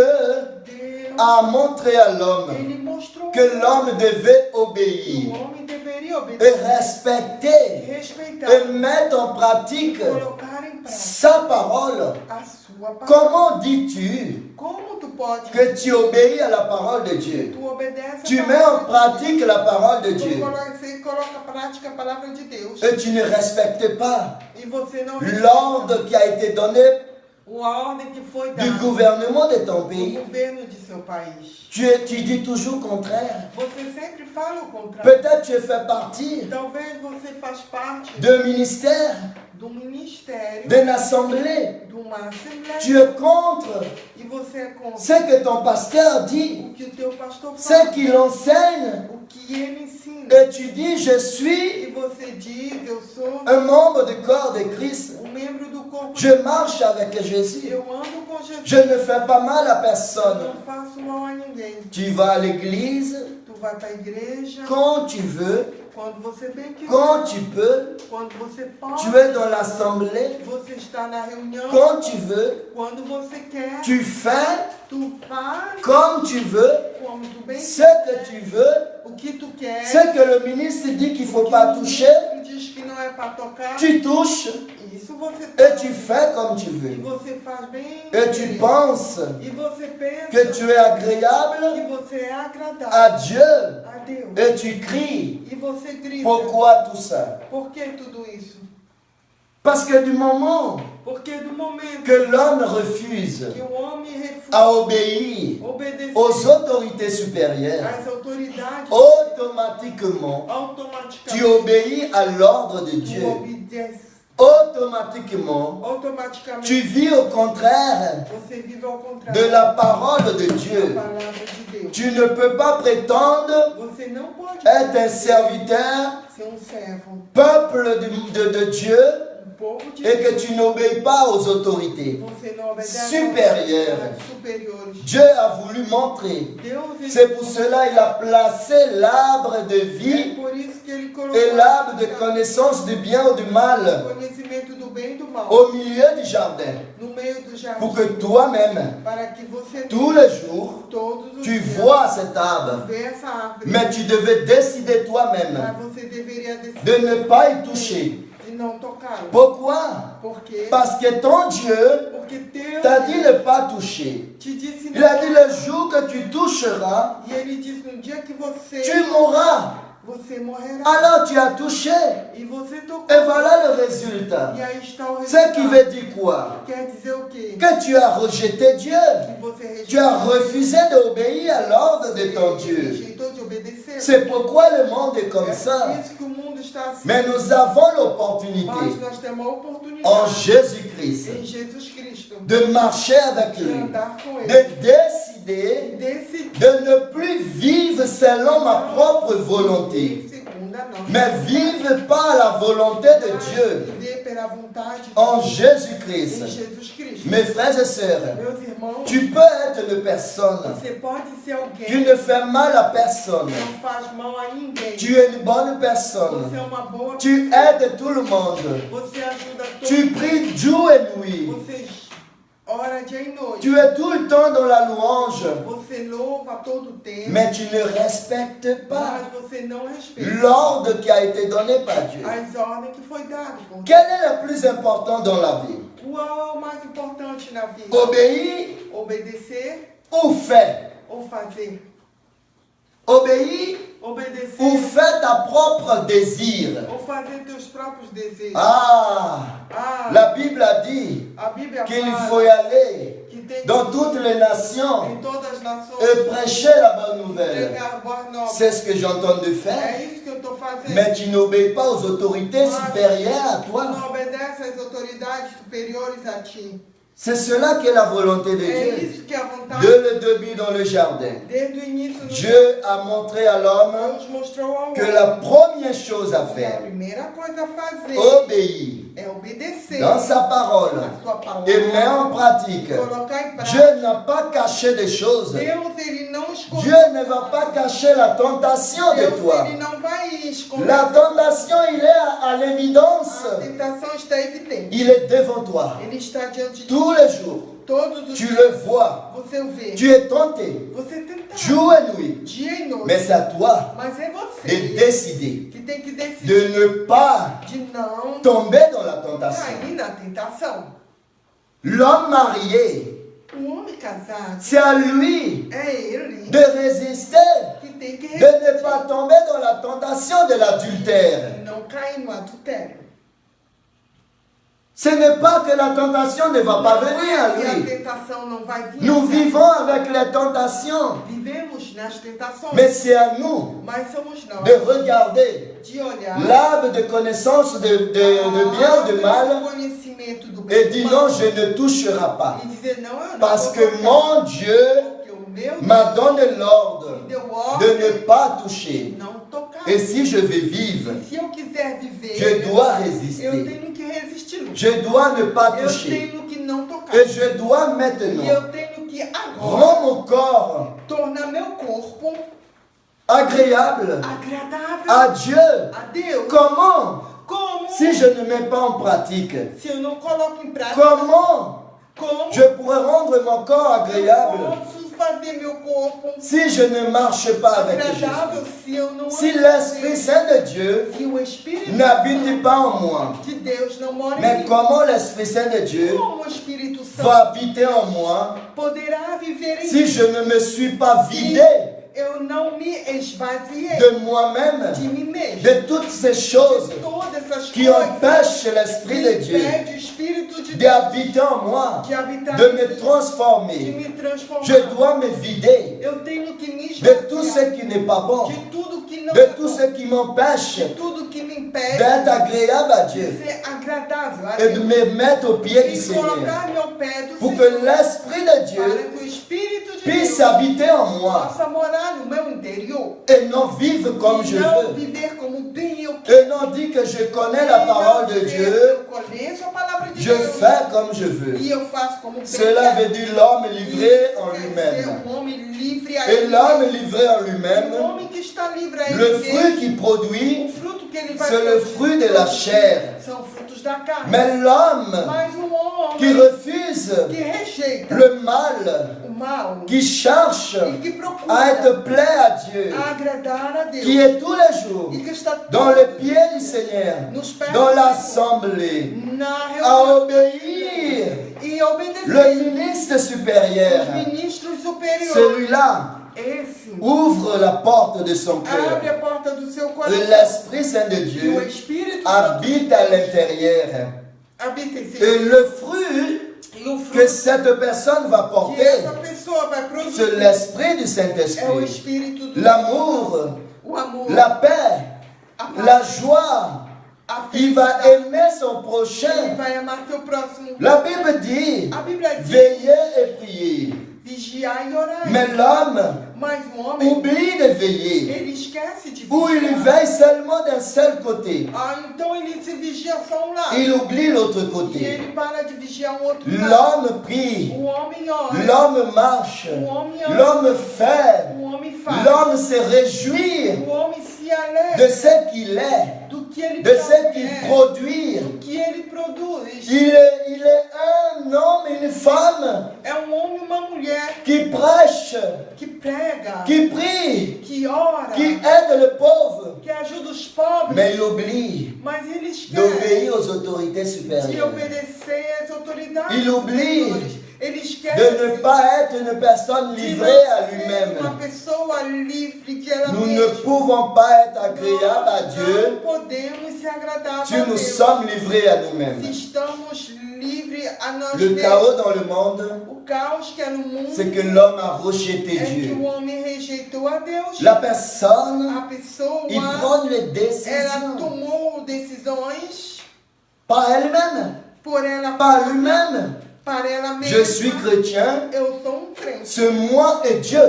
Deus, a montré à l'homme ele mostrou que l'homme devait que o obéir homem deveria et obedecer, respecter respeitar, et mettre en pratique colocar em prática sa parole. a sua palavra. Comment dis-tu Como tu pode que tu obéis à la parole de Dieu? tu obedece Tu a mets en palavra de pratique la parole de Deus. Dieu Você coloca em prática a palavra de Deus et tu ne respectes pas e você não l'ordre qui a été donné a ordem que foi du dada gouvernement de ton do pays. governo de seu país. Tu dis toujours le contraire. Você sempre fala o contrário. Peut-être tu fais partie Talvez você faz parte d'un ministère, do ministério, d'une assemblée. de uma assembleia, Tu es contre e você é contra ce que ton pasteur dit, o que o teu pastor ce fala, qu'il enseigne. o que ele ensina, Et tu dis, je e suis você você diz, eu sou un membre du corps de Christ. membro do corpo Je marche avec Jésus. Eu ando com Jesus. Je ne fais pas mal à Eu personne. não faço mal a ninguém. Tu vas à l'église Tu vai para a igreja quand tu veux, quando você bem quiser. quand tu peux. Quando você pode. Tu es dans l'assemblée Você está na reunião. quand tu veux. Quando você quer. Tu fais Tu faz comme tu veux, como tu bem ce que tu veux, o que tu quer. ce que le ministre dit qu'il ne faut pas toucher, Tu diz que não é para tocar. tu touches Isso você et tu fais comme tu E veux. você faz bem. Et tu penses E você pensa que tu es que agréable você é agradável à Dieu a Deus. et tu cries. E você grita. Pourquoi tout ça? Por que tudo isso? Parce que du moment Porque do momento que l'homme refuse que o homem refusa à obéir obedecer aux autorités supérieures, às autoridades, automatiquement, tu automaticamente obéis à l'ordre de tu Dieu. obedece. Automatiquement, Automaticamente tu vis au contraire você vive ao contrário de la parole de da Dieu. palavra de Deus. Tu ne peux pas prétendre Você não pode être un serviteur, ser servo, peuple de Dieu, povo de et que Deus. tu n'obéis pas aux autorités Você não obedece supérieures. às autoridades superiores. Dieu a voulu montrer. Deus, ele C'est pour cela qu'il a placé l'arbre de é vie por isso que ele colocou et l'arbre de connaissance du bien ou du o mal conhecimento do bem e do mal au milieu du jardin. no meio do jardim, Pour que toi-même, para que você tous les jours, todos os tu dias vois cet arbre. vê essa árvore. Mais tu devais décider Mas toi-même você deveria de decidir ne pas y toucher. de não tocá-lo. Pourquoi? Por quê? Parce que ton Dieu Porque Deus t'a dit ne pas toucher. te disse Il a dit le jour que tu toucheras, e ele disse no dia que você tu mourras. você morrerá. Alors tu as touché. E você tocou. Et voilà le résultat. E aí está o Ce qui resultado. veut dire quoi? Quer dizer o quê? Que tu as rejeté Dieu. Que você rejeitou. Tu as refusé d'obéir à l'ordre de ton Dieu. Rejeitou de obedecer. C'est pourquoi le monde est comme É ça. por isso que o mundo está assim. Mais nous avons Mas l'opportunité nós temos a oportunidade en Jésus-Christ em Jesus Cristo de marcher avec de lui, andar com de ele. décider Decidir de ne plus vivre selon ma propre volonté, segundo a nossa mais vivre par la volonté de Dieu viver pela vontade de en Deus em Jésus-Christ. Jesus Cristo. Mes frères et sœurs, Meus irmãos, tu peux être une personne você pode ser qui alguém ne fait mal à personne. que não faz mal a ninguém. Tu es une bonne Você personne. é uma boa Tu aides tout le monde. Você ajuda Tu todos. pries jour et nuit. Você ora dia e noite. Tu es tout le temps dans la louange. Você louva a todo tempo. Mais tu ne respectes pas Mas você não respeita l'ordre qui a été donné par Dieu. as ordens que foi dado por Deus. Quel est le plus important dans la vie? Qual é o mais importante na vida? Obéir Obedecer ou faire? ou fazer? Obéir Obedecer ou faire ta propre désir? ou fazer teus próprios desejos. Ah, Ah, la Bible a dit a Bíblia qu'il fala faut y aller que tem que dans toutes les nations em todas as nações et prêcher la bonne nouvelle. pregar a boa nova. C'est ce que j'entends de faire. É isso que eu estou fazendo. Mais tu n'obéis pas aux autorités supérieures à Tu toi. não obedece às autoridades superiores a ti. C'est cela qui est la volonté de É Dieu. isso que é a vontade. Dès le début dans le jardin, Desde o início do Dieu a montré à l'homme Deus mostrou ao que homem la première chose à que a faire, primeira coisa a fazer obéir é obedecer dans sa parole a sua palavra et mettre en pratique. colocar em Dieu prática. n'a pas caché des choses. Deus, ele não esconde. Dieu ne va pas cacher la tentation de Deus, toi. ele não vai esconder. La tentation, il est à l'évidence. A tentação está evidente. Il est devant toi. Ele está diante de Tous les jours, todos os tu dias. le vois. Você o vê. Tu es tenté, Você tenta jour et nuit. dia e noite. Mais c'est à toi Mas é de você décider que tem que decidir de ne pas de não tomber dans la tentation. cair na tentação. L'homme marié, O homem casado c'est à lui é ele de résister, que tem que de ne pas tomber dans la tentation de l'adultère. não cair no adultério. Ce n'est pas que la tentation ne va pas venir à E a lui. tentação não vai vir. Nous vivons avec les tentations, Vivemos nas tentações. mais c'est à nous Mas somos nós de regarder de olhar l'arbre de connaissance de bien ou de mal o conhecimento do bem et e do dire mal. non, je ne toucherai pas. E dizer não, eu não Parce vou que tocar. mon Dieu Porque o meu m'a donné l'ordre Deus deu de ordem ne pas toucher. não tocar. Et si je vais vivre Se eu quiser quer viver, je dois eu résister. tenho que resistir. Je dois ne pas Eu toucher. tenho que não tocar. Et je dois E maintenant eu tenho que agora rendre mon corps tornar meu corpo agréable agradável à Dieu. a Deus. Comment? Como? Si je ne mets pas en pratique, Se eu não coloco em prática, comment como je pourrais rendre mon corps eu agréable posso fazer meu corpo si je ne marche pas avec agradável Jésus? se eu não Si ando com l'Esprit Deus? Saint de Dieu Se o Espírito n'habite Santo pas en moi, de Deus não mora em mais mim, comment l'Esprit Saint de Dieu como o Espírito va Santo habiter en moi poderá viver em si mim je ne me suis pas se vidé eu não me esvaziei de moi-même, de mim mesmo? de toutes ces choses De todas essas qui coisas empêchent l'Esprit de que Dieu impede o Espírito de Deus d'habiter en moi, de habitar de em me mim, de transformer. me transformar. Je dois me vider Eu tenho que me de tout ce esvaziar qui n'est pas bon, de tudo que não de é tout bom, ce qui m'empêche de tudo que me impede d'être agréable à de Dieu ser agradável a et de Deus. me mettre au pied du E Seigneur colocar-me ao pé do pour que Senhor l'Esprit de para Dieu que o Espírito de puisse Deus habiter en moi possa morar no meu interior et non vivre comme je e não veux. viver como bem eu quero. Et non dire que je connais la parole de Dieu, Eu conheço a palavra de je Deus fais comme je veux. e eu faço como bem Cela quero. veut dire l'homme livré en Quer lui-même. dizer, homem livre a Et ele l'homme mesmo. livré en E lui-même, o homem que está livre a ele le mesmo, fruit qu'il produit, o fruto que ele vai c'est le fruit de la chair. são frutos da carne. Mais l'homme Mas um homem qui refuse que rejeita le mal, o mal qui cherche e que procura à être plein à Dieu, agradar a Deus qui est tous les jours e que está dans les pieds du Seigneur, nos pés dans do l'assemblée, Senhor, na à reunião obéir e obedecer le ministre supérieur. os ministros superiores. Celui-là Esse ouvre la porte de son cœur. abre a porta do seu Et coração l'Esprit Saint de e o Dieu Espírito Santo habite à l'intérieur. habita em Et si. le fruit E o que fruto cette personne va que porter, essa pessoa vai c'est produzir l'Esprit du é o Saint-Esprit. Espírito do L'amour, o amor, la paix, a paz, la joie. a Il va felicidade. aimer son Ele prochain. vai amar seu próximo. La Bible dit, A Bíblia diz: veillez et priez. vigiar e orar. Mais l'homme Mas o homem, oublie de veiller. ele esquece de Ou il vigiar. veille seulement d'un seul côté. Ah, então ele se vigia só um lado. Il oublie l'autre E côté. ele para de vigiar um outro lado. L'homme prie. O homem ora. L'homme marche. O homem ora. L'homme fait. O homem faz. L'homme se réjouit O homem se de alegra ce qu'il est, do que ele de ce qu'il é, produit. do que ele produz. Il est un homme, une femme É um homem e uma mulher qui prêche, que prega, qui prie, que ora, qui aide le pauvre. que ajuda os pobres. Mais il oublie Mas ele esquece d'obéir aux autorités de supérieures. obedecer às autoridades. Il oublie superiores. Ele esquece De ne pas être une personne de livrée não à ser lui-même. uma pessoa livre de ela Nous ne mesma. pouvons pas être agréables à Nós Dieu não podemos ser agradáveis si a nous Deus. sommes livrés à Se nous-mêmes. estamos livres a nós Le mesmos. chaos dans le monde, O caos que é no mundo c'est que l'homme a rejeté é que Dieu. o homem rejeitou a Deus. La personne, A pessoa, il prend les ela décisions. tomou decisões Pas elle-même, por ela pas própria, lui-même. para ela mesma. Je suis chrétien, Eu sou crente. c'est moi et Dieu.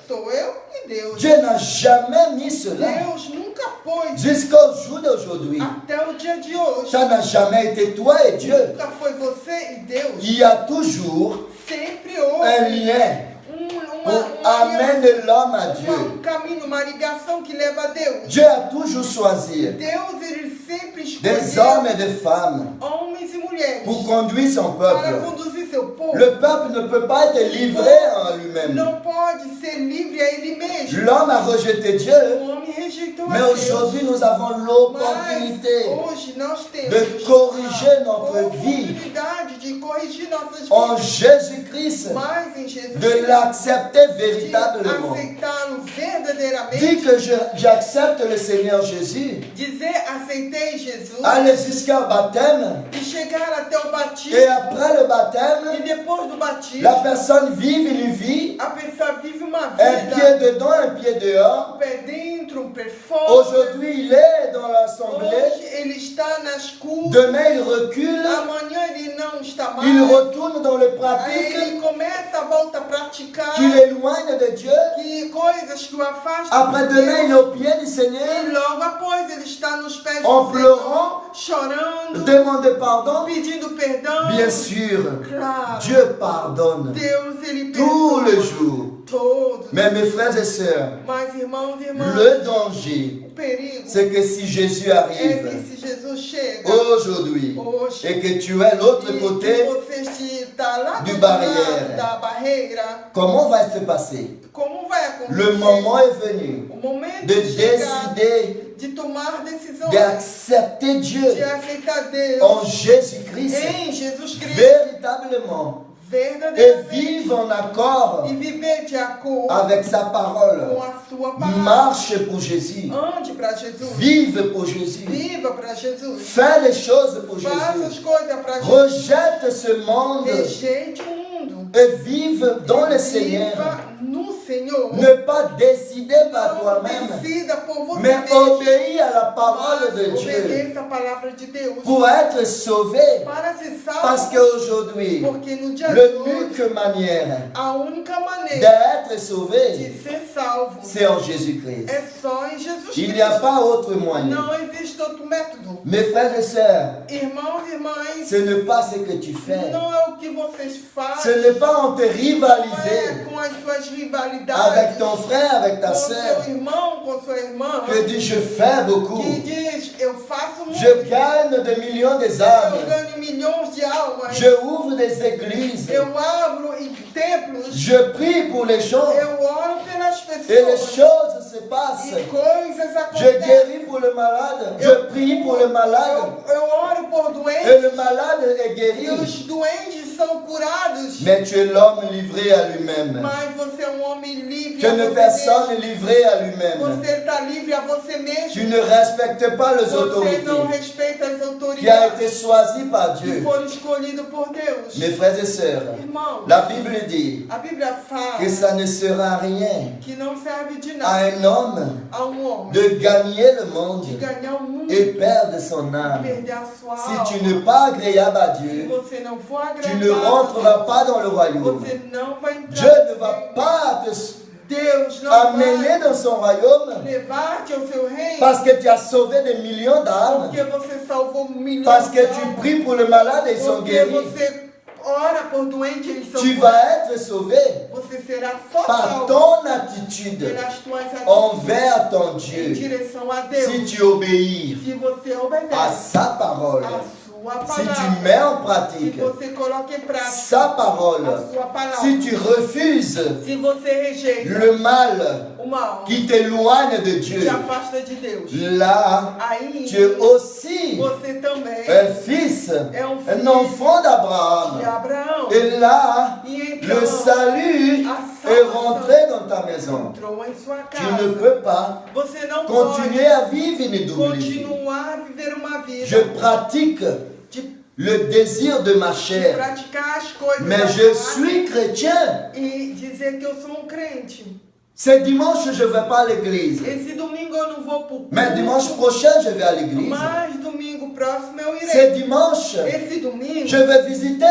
Sou eu e Deus. Dieu n'a jamais mis cela. Deus nunca pôs Jusqu'au jour d'aujourd'hui. até o dia de hoje. Ça n'a jamais été toi et Dieu. Nunca foi você e Deus. Il y a toujours Sempre un houve lien pour uma amener l'homme à Dieu. caminho, uma ligação que leva a Deus. Dieu a toujours choisi Deus, ele sempre des hommes escolheu et des femmes homens e mulheres pour conduire son para peuple. conduzir seu povo. Le peuple ne peut pas être livré en lui-même. Não pode ser livre a ele mesmo. L'homme a rejeté Dieu, O homem rejeitou mais a Deus. aujourd'hui nous avons l'opportunité Mas hoje nós temos de corriger a notre vie oportunidade de corrigir nossas en vidas. Jésus-Christ, Mas em Jesus de Cristo, l'accepter de véritablement. aceitá-lo verdadeiramente. Dis que j'accepte le Seigneur Jésus, Dizer aceitei Jesus aller jusqu'au baptême, e chegar até o et batismo après le baptême, E depois do batismo, la personne vive une vie, a pessoa vive uma un pied vida. dedans, un pied dehors. Um pé dentro, um pé fora. Aujourd'hui, il est dans l'assemblée. Hoje ele está nas culpas. Demain, il recule. Amanhã ele não está mais. Il retourne dans le Aí pratique ele começa a volta a praticar. qui l'éloigne de Dieu. Que coisas que o afastam. Après de demain, il est Deus. au pied du Seigneur. E logo após ele está nos pés En do pleurant, Senhor, chorando, Demande pardon. pedindo perdão. Bien sûr, Claro. Dieu pardonne Deus ele tous perdoa les jours. todos. Mais mes frères et sœurs, Mas irmãos e irmãs, le danger, o perigo c'est que si Jésus é que arrive se Jesus chega aujourd'hui hoje et que tu es l'autre e côté, você está lá du do barrière. lado da barreira, comment va se passer? como vai acontecer? Le moment est venu O momento de de chegar, décider de tomar decisões, d'accepter de Dieu aceitar Deus en Jésus-Christ em Jesus Cristo véritablement et verdadeiramente vivre en accord e viver de acordo avec sa com parole. a sua palavra. Marche pour Jésus. Ande para Jesus. Vive pour Jésus. Viva para Jesus. Fais les choses pour Faça as Jésus. coisas para Jesus. Rejette ce monde Rejeite o mundo. et vive dans le Seigneur. Viva no Senhor. Ne pas décider par Não toi-même, decida por você mais mesmo. obéis à la parole de Mas Dieu obedeça a palavra de Deus. pour être sauvé. Para ser salvo. Parce qu'aujourd'hui, Porque no dia de hoje, l'unique manière a única maneira d'être de sauvé, ser salvo c'est en Jésus-Christ. é só em Jesus Il Cristo. n'y a pas autre moyen. Não existe outro método. Mes frères et sœurs, Irmãos e irmãs, ce n'est pas ce que tu fais. não é o que vocês Ce fazem. n'est pas en te Não é rivaliser com as suas rivalidades. avec ton frère, avec ta com sœur, seu irmão, com sua irmã. que dit je fais beaucoup. Que diz, eu faço muito. Je gagne des millions Eu d'âmes. ganho milhões de almas. Je ouvre des églises. Eu abro em templos. Je prie pour les gens. Eu oro pelas Et les pessoas. choses se passent. E coisas Je acontecem. guéris pour le malade. Je prie pour le malade. Eu oro por Et doentes. le malade est E guéri. os doentes são curados. Mais tu es l'homme livré à lui-même. Mas você é um homem livre Tu a es une você personne mesmo. livrée à lui-même. Você está livre a você mesmo. Tu ne respectes pas les Você autorités não respeita as qui a autoridades été choisies par que Dieu. foram escolhidas por Deus. Mes frères et sœurs, Irmãos, la Bible dit a Bíblia fala que ça ne sera rien que não serve de à nada un homme a homem de gagner le monde de ganhar o mundo et perdre son e âme. perder a sua Si alma. tu n'es pas agréable à Se Dieu, você não for tu agradado, ne rentreras pas dans le royaume. você não vai entrar. Dieu ne va pas te Deus não amener vai dans son royaume levar-te ao seu reino parce que tu as sauvé des millions d'âmes, porque você salvou milhões parce que de tu almas, pries pour le malade et ils sont porque guéris. você ora por doente eles são Tu curados. vas être sauvé Você será só par salvo ton attitude pelas tuas atitudes envers ton em Dieu. direção a Deus. Si tu obéis Se você à obedece sa parole, a sua si palavra, tu mets en se pratique você coloca em prática sa parole, a sua palavra, si tu refuses se você rejeita le mal o mal qui t'éloigne de que Dieu, te afasta de Deus, là, aí tu es aussi você também un fils, é um un filho enfant de d'Abraham. Abraão. Et là, E então le salut a est salvação rentré dans ta maison. entrou em sua Tu ne casa. peux pas Você não continuer pode à vivre une double vie. continuar a viver uma vida Je pratique de le désir de ma chair, praticar as coisas mais da je carne suis chrétien. e dizer que eu sou um crente. Ce dimanche, je ne vais pas à l'église. Esse domingo eu não vou pro Mais dimanche prochain, je vais à l'église. mas domingo próximo eu irei. Ce dimanche, Esse domingo je vais visiter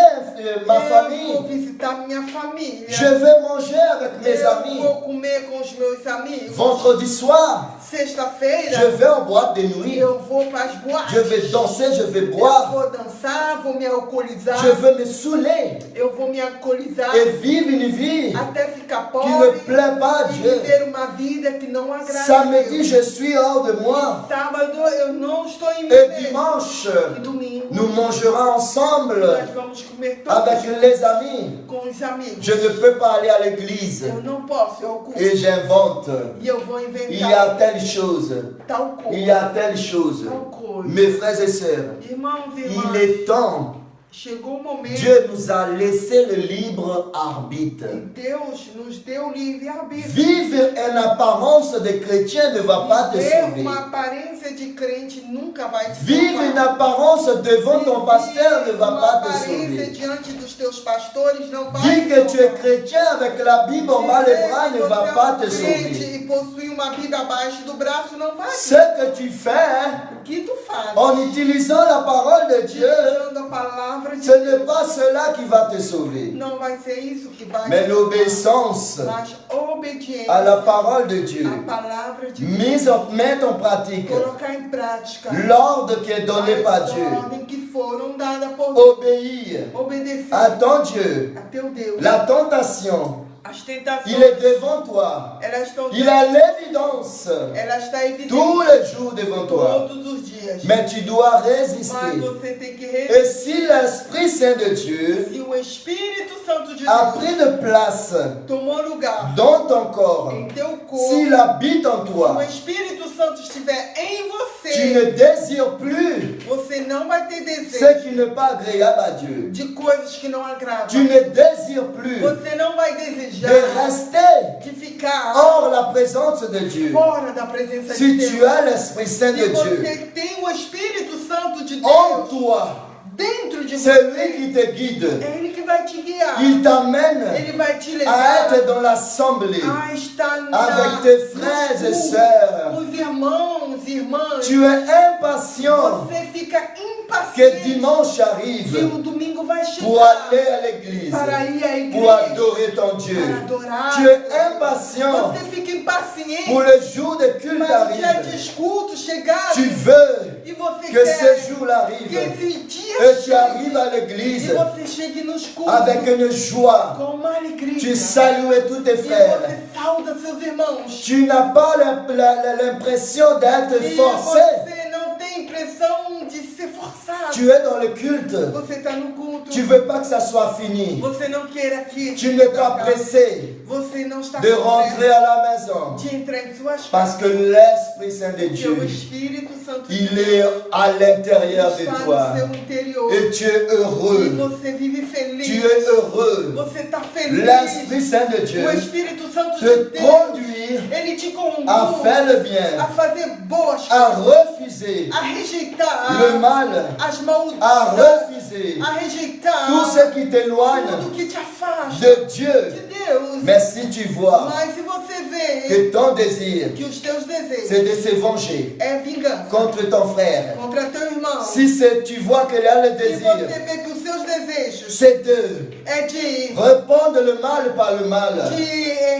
ma eu vou famille. visitar minha família. Je vais manger avec mes eu amis. vou comer com os meus amigos. Vendredi soir, Sexta-feira je vais en boîte de nuit. eu vou para as boates. Je vais danser, je vais Eu boire. vou dançar, vou me alcoolizar. Je veux me saouler Eu vou me alcoolizar et vivre une vie até ficar qui ne pobre plaît pas à e Dieu. viver uma vida que não agrada a Samedi, Deus. je suis hors de moi. Sábado eu não estou em mim Et mesmo. dimanche, E domingo nous mangerons ensemble nós vamos comer todos avec les amis. com os amigos. Je ne peux pas aller à l'église Eu não posso, eu ocupo. et j'invente. E eu vou Il y a inventar telle chose. tal coisa. Il y a telle chose. Tal coisa. Mes frères et sœurs, Irmãos e il irmãs, est temps chegou o momento Dieu nous a laissé le libre arbitre. que Deus nos deu livre-arbítrio. Vivre en apparence de chrétien ne va pas te Viver sauver. uma aparência de crente nunca vai te Vivre en salvar. apparence devant ton pasteur ne va Uma pas te aparência sauver. diante dos teus pastores não vai Dire te que tu es salvar. chrétien avec la Bible en bas les bras ne va pas te sauver. E possui uma Bíblia abaixo do braço não vai. Ce que tu fais O que tu faz? en utilisant la parole de Dieu, Utilizando a palavra de ce n'est pas cela qui va te sauver, Não vai ser isso que vai mais te l'obéissance salvar. Mas obediência à la parole de Dieu, à palavra de Deus. mettre en pratique Colocar em prática l'ordre qui est donné par as Dieu, ordens que foram dadas por Deus. obéir Obedecer à ton Dieu. a teu Deus. La tentation, As tentações, il est devant toi. elas estão Il a l'évidence ela está evidente tous les jours devant toi. todos os dias. Mais tu dois Mas résister. você tem que resistir. Et si l'Esprit Saint de Dieu Se o Espírito Santo de a Deus pris de place tomou lugar dans ton corps, em teu corpo, s'il habite en se o toi, Espírito Santo estiver em tu você, ne désires plus você não vai ter desejo ce qui n'est pas agréable à Dieu. de coisas que não agradam. Tu ne désires plus Você não vai de desejar rester de ficar hors la présence de Dieu. fora da presença de Si Deus. tu as l'Esprit Saint de Se Dieu você tem o Espírito Santo de en Deus toi, dentro de c'est lui você, qui te guide. é Ele que vai te guiar. Il t'amène Ele vai te à levar être dans l'assemblée a estar avec tes frères et sœurs. os irmãos e irmãs. Tu es impatient Você fica que impaciente dimanche que arrive o domingo vai pour chegar aller à l'église, para ir à pour igreja, adorer ton para Dieu. adorar. Tu es impatient Você fica impaciente pour le jour de culte para o dia arrive. de culto chegar. Tu veux E você que quer ce jour-là que arrive esse dia et tu chegue arrives à e l'église você chegue nos cultos avec une joie. com uma alegria. Tu salues tous tes E frères. você sauda seus irmãos. Tu n'as pas l'impression d'être E forcé. você não tem impressão de ser forçado. Tu es dans le culte. Você está no culto. Tu veux pas que ça soit fini. Você não queira que Tu n'es pas pressé você não está de com rentrer à la maison. pressa de entrar em suas Parce casas. que l'Esprit Saint de Porque o Dieu, Espírito Santo de il Deus est à l'intérieur de está toi. no seu interior. Et tu es E heureux. você vive feliz. Tu es heureux. Você está feliz. L'Esprit Saint de Dieu O Espírito Santo de te Deus, conduit ele te conduz à faire le a bien, fazer boas à coisas, refuser a rejeitar le mal, as à maldições, refuser a rejeitar tout ce qui t'éloigne tudo que te afasta de Dieu. de Deus. Mais si tu vois Mas se você vê que ton désir, que os teus desejos c'est de se venger é vingança contre ton frère, contra teu irmão, si tu vois qu'il a le se désir, você vê que os seus desejos c'est de é de répondre le mal par le mal.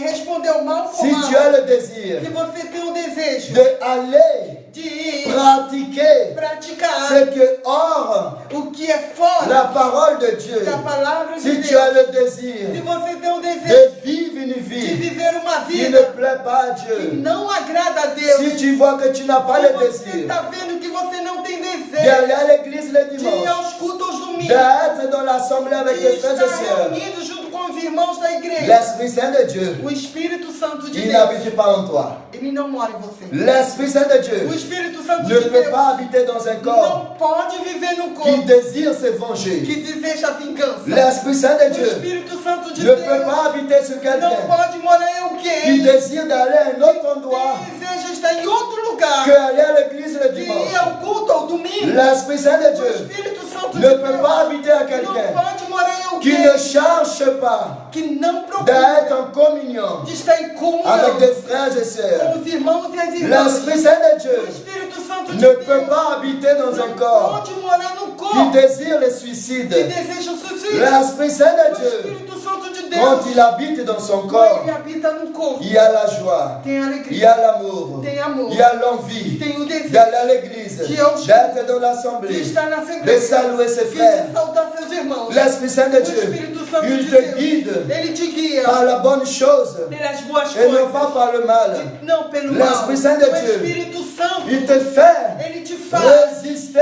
responder o mal com Si mal, tu as le désir se você tem o desejo d'aller de ir pratiquer praticar ce que hors o que é fora la parole de Dieu, da palavra de si Deus, tu as le se désir você tem o desejo de vivre une de vie viver uma qui ne vida plaît pas à que Dieu, não agrada a Deus, si tu vois que tu n'as pas le se você désir está vendo que você não tem desejo d'aller à l'église le de ir dimanche, aos cultos aos domingos, d'être dans l'assemblée avec de tes frères et estar sœurs, reunido junto com os irmãos da igreja, l'Esprit Saint de Dieu, o Espírito Santo de il Deus, n'habite pas en toi. ele não mora em você. L'Esprit Saint de Dieu O Espírito Santo ne de peut Deus pas habiter dans un corps não pode viver no qui corpo désire se venger. que deseja vingança. L'Esprit Saint de O Dieu Espírito Santo de ne peut Deus pas habiter sur não quelqu'un pode morar em qui alguém désire d'aller à un autre endroit deseja estar em outro lugar que aller à l'église le que dimanche. ir ao culto ao domingo. L'Esprit Saint de O Dieu Espírito Santo ne de peut Deus pas habiter à não quelqu'un pode morar em qui alguém ne cherche pas que não procura d'être en communion de estar em comunhão avec des frères et sœurs. com os irmãos e as irmãs. L'Esprit Saint de O Dieu Espírito Santo de ne Deus peut pas habiter dans un não corps pode morar no qui corpo désire le que suicide. deseja o suicídio. L'Esprit Saint O de Dieu, Espírito Santo de quand Deus, il habite dans son quando corps, ele habita no corpo, il y a la joie, tem il alegria, y a l'amour, tem amor, il y a l'envie tem o desejo d'aller à l'église, de eu d'être dans de l'assemblée, estar na de Assembleia, saluer ses de frères. saudar seus irmãos. L'Esprit Saint de O Dieu, Espírito Santo il de te Deus, guide ele te guia par la bonne chose pelas boas et non coisas, pas par le mal. não pelo mal. L'Esprit Saint de O Dieu, Espírito Santo, il te fait ele te faz résister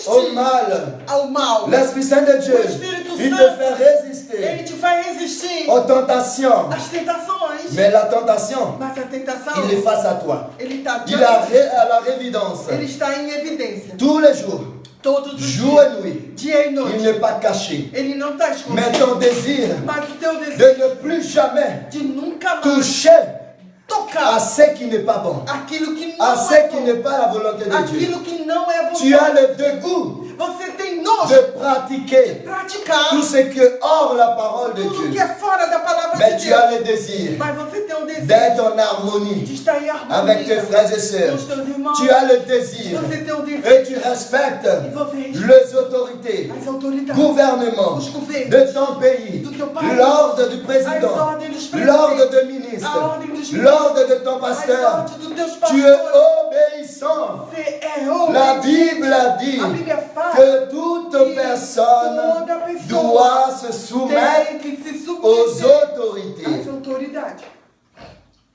au resistir mal. ao mal. L'Esprit Saint de Dieu, O Espírito il te Santo, fait résister ele te faz resistir aux tentations. às tentações. Mais la tentation, Mas a tentação, il est face à toi. ele está Il a la révidence ele está em evidência. tous les jours. Todos os jour dias, et nuit. dia e Il noite. n'est pas caché. Ele não está Mais escondido. ton désir Mas o teu de desejo ne plus jamais de nunca mais toucher à tocar ce qui n'est pas bon, aquilo que à não ce é qui n'est bom, pas la volonté de Dieu. aquilo que não é Tu as vontade. le dégoût Você tem nojo de pratiquer praticar tout ce qui est hors la parole de tudo que Dieu. é fora da palavra Mais de tu Deus. as le désir Mas você tem o desejo d'être en de harmonie estar em harmonia avec tes frères et com sœurs. os teus irmãos. Tu as le désir Você tem o et desejo tu respectes e você respeita les autorités, as autoridades, gouvernements os governos, de ton pays, do teu país, l'ordre du as président, ordens dos presidentes, l'ordre de a ministre, ordem dos ministros, l'ordre de ton as pasteur. ordens dos teus Tu es pastores. obéissant. Você é La obediente. Bible a dit A Bíblia fala que toute personne toda pessoa doit se soumettre tem que se aux submeter autorités. às autoridades.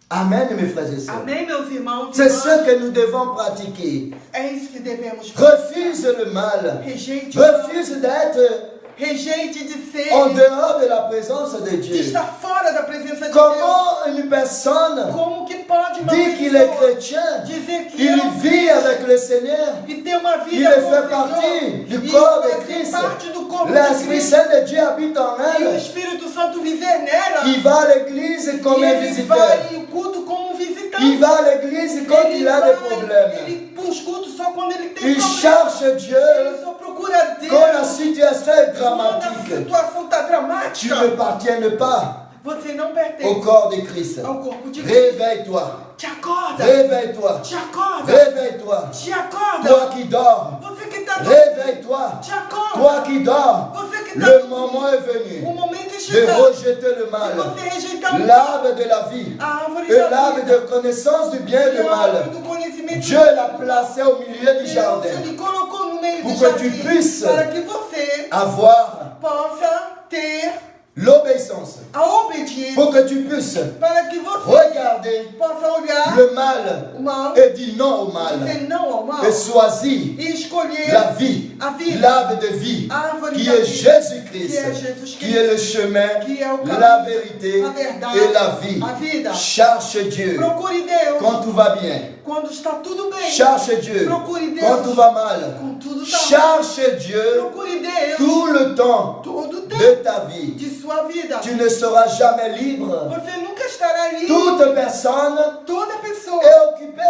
Amen, mes frères et sœurs. Amém, meus irmãos? C'est irmãs? ce que nous devons pratiquer. É isso que devemos fazer. Refuse le mal. Rejeite o mal. Refuse d'être Rejeite de ser, en dehors de la présence de de Dieu. estar fora da presença de Deus. Comment une personne Como que pode uma dit qu'il est pessoa chrétien, dizer que il é um vit avec le Seigneur, e ter uma il vida com o fait Senhor, partie du e corps de fazer Christ. parte do corpo de L'Esprit Cristo, Saint de Dieu habite en e o elle. Espírito Santo viver nela, Il va à l'église comme e un ele visiteur. vai em culto como visitante. Il va à l'église quand Ele il a des vai, problèmes. ele busca culto só quando ele tem Il problema. cherche Ele Dieu só procura Deus quand la situation est quando a dramatique. situação está Tu dramática. ne appartiens pas Você não au pertence corps de Christ. ao corpo de Cristo. Réveille-toi. Te acorda. Réveille-toi. Te acorda. Réveille-toi. Te acorda. Toi qui dors. Você que está Réveille-toi. Te acorda. Toi qui dors. Você que está Le moment est venu O momento é de chegado. rejeter le E mal. você rejeitar o mal. L'arbre de la vie. A árvore Et da l'arbre vida. de connaissance du bien et E du a árvore mal. do conhecimento Dieu do l'a placé au milieu du Deus, jardin ele colocou no meio Pour do que jardim tu puisses para que você avoir possa ter l'obéissance. a obediência, Pour que tu puisses para que você regarder possa olhar le mal o mal, et dire non au mal. dizer não ao mal Et choisir e escolher la vie, a vida, l'arbre de vie, a árvore qui da est vida, Jésus-Christ, que é Jesus qui est le chemin, que é o la caminho, vérité a verdade, et la vie. a vida. Cherche Dieu Procure Deus quand tout va bien. quando está tudo bem. Cherche Dieu Procure Deus quand tout va mal. quando tudo está mal. Cherche Dieu Procure Deus tout le temps todo o de tempo ta vie. de sua vida. Tu ne seras jamais libre. Você nunca estará livre. Toute personne Toda pessoa, est occupée.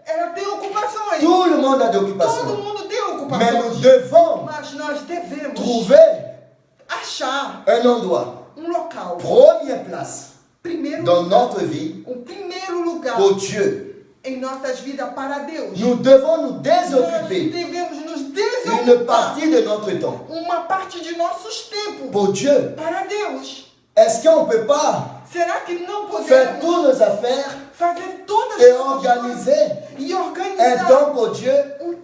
ela tem ocupações. Tout le monde a des Todo occupations. mundo tem Mais nous ocupações. devons Mas nós devemos trouver achar un endroit, local. première place Primeiro dans lugar, notre vie primeiro lugar pour Dieu. em nossas vidas para Deus. Nous devons nous Nós désoccuper devemos nos une desocupar partie de notre temps uma parte de nossos tempos pour Dieu. para Deus. Est-ce qu'on ne peut pas Será que não faire podemos toutes nos affaires fazer todas et as coisas organiser e un organizar temps pour Dieu?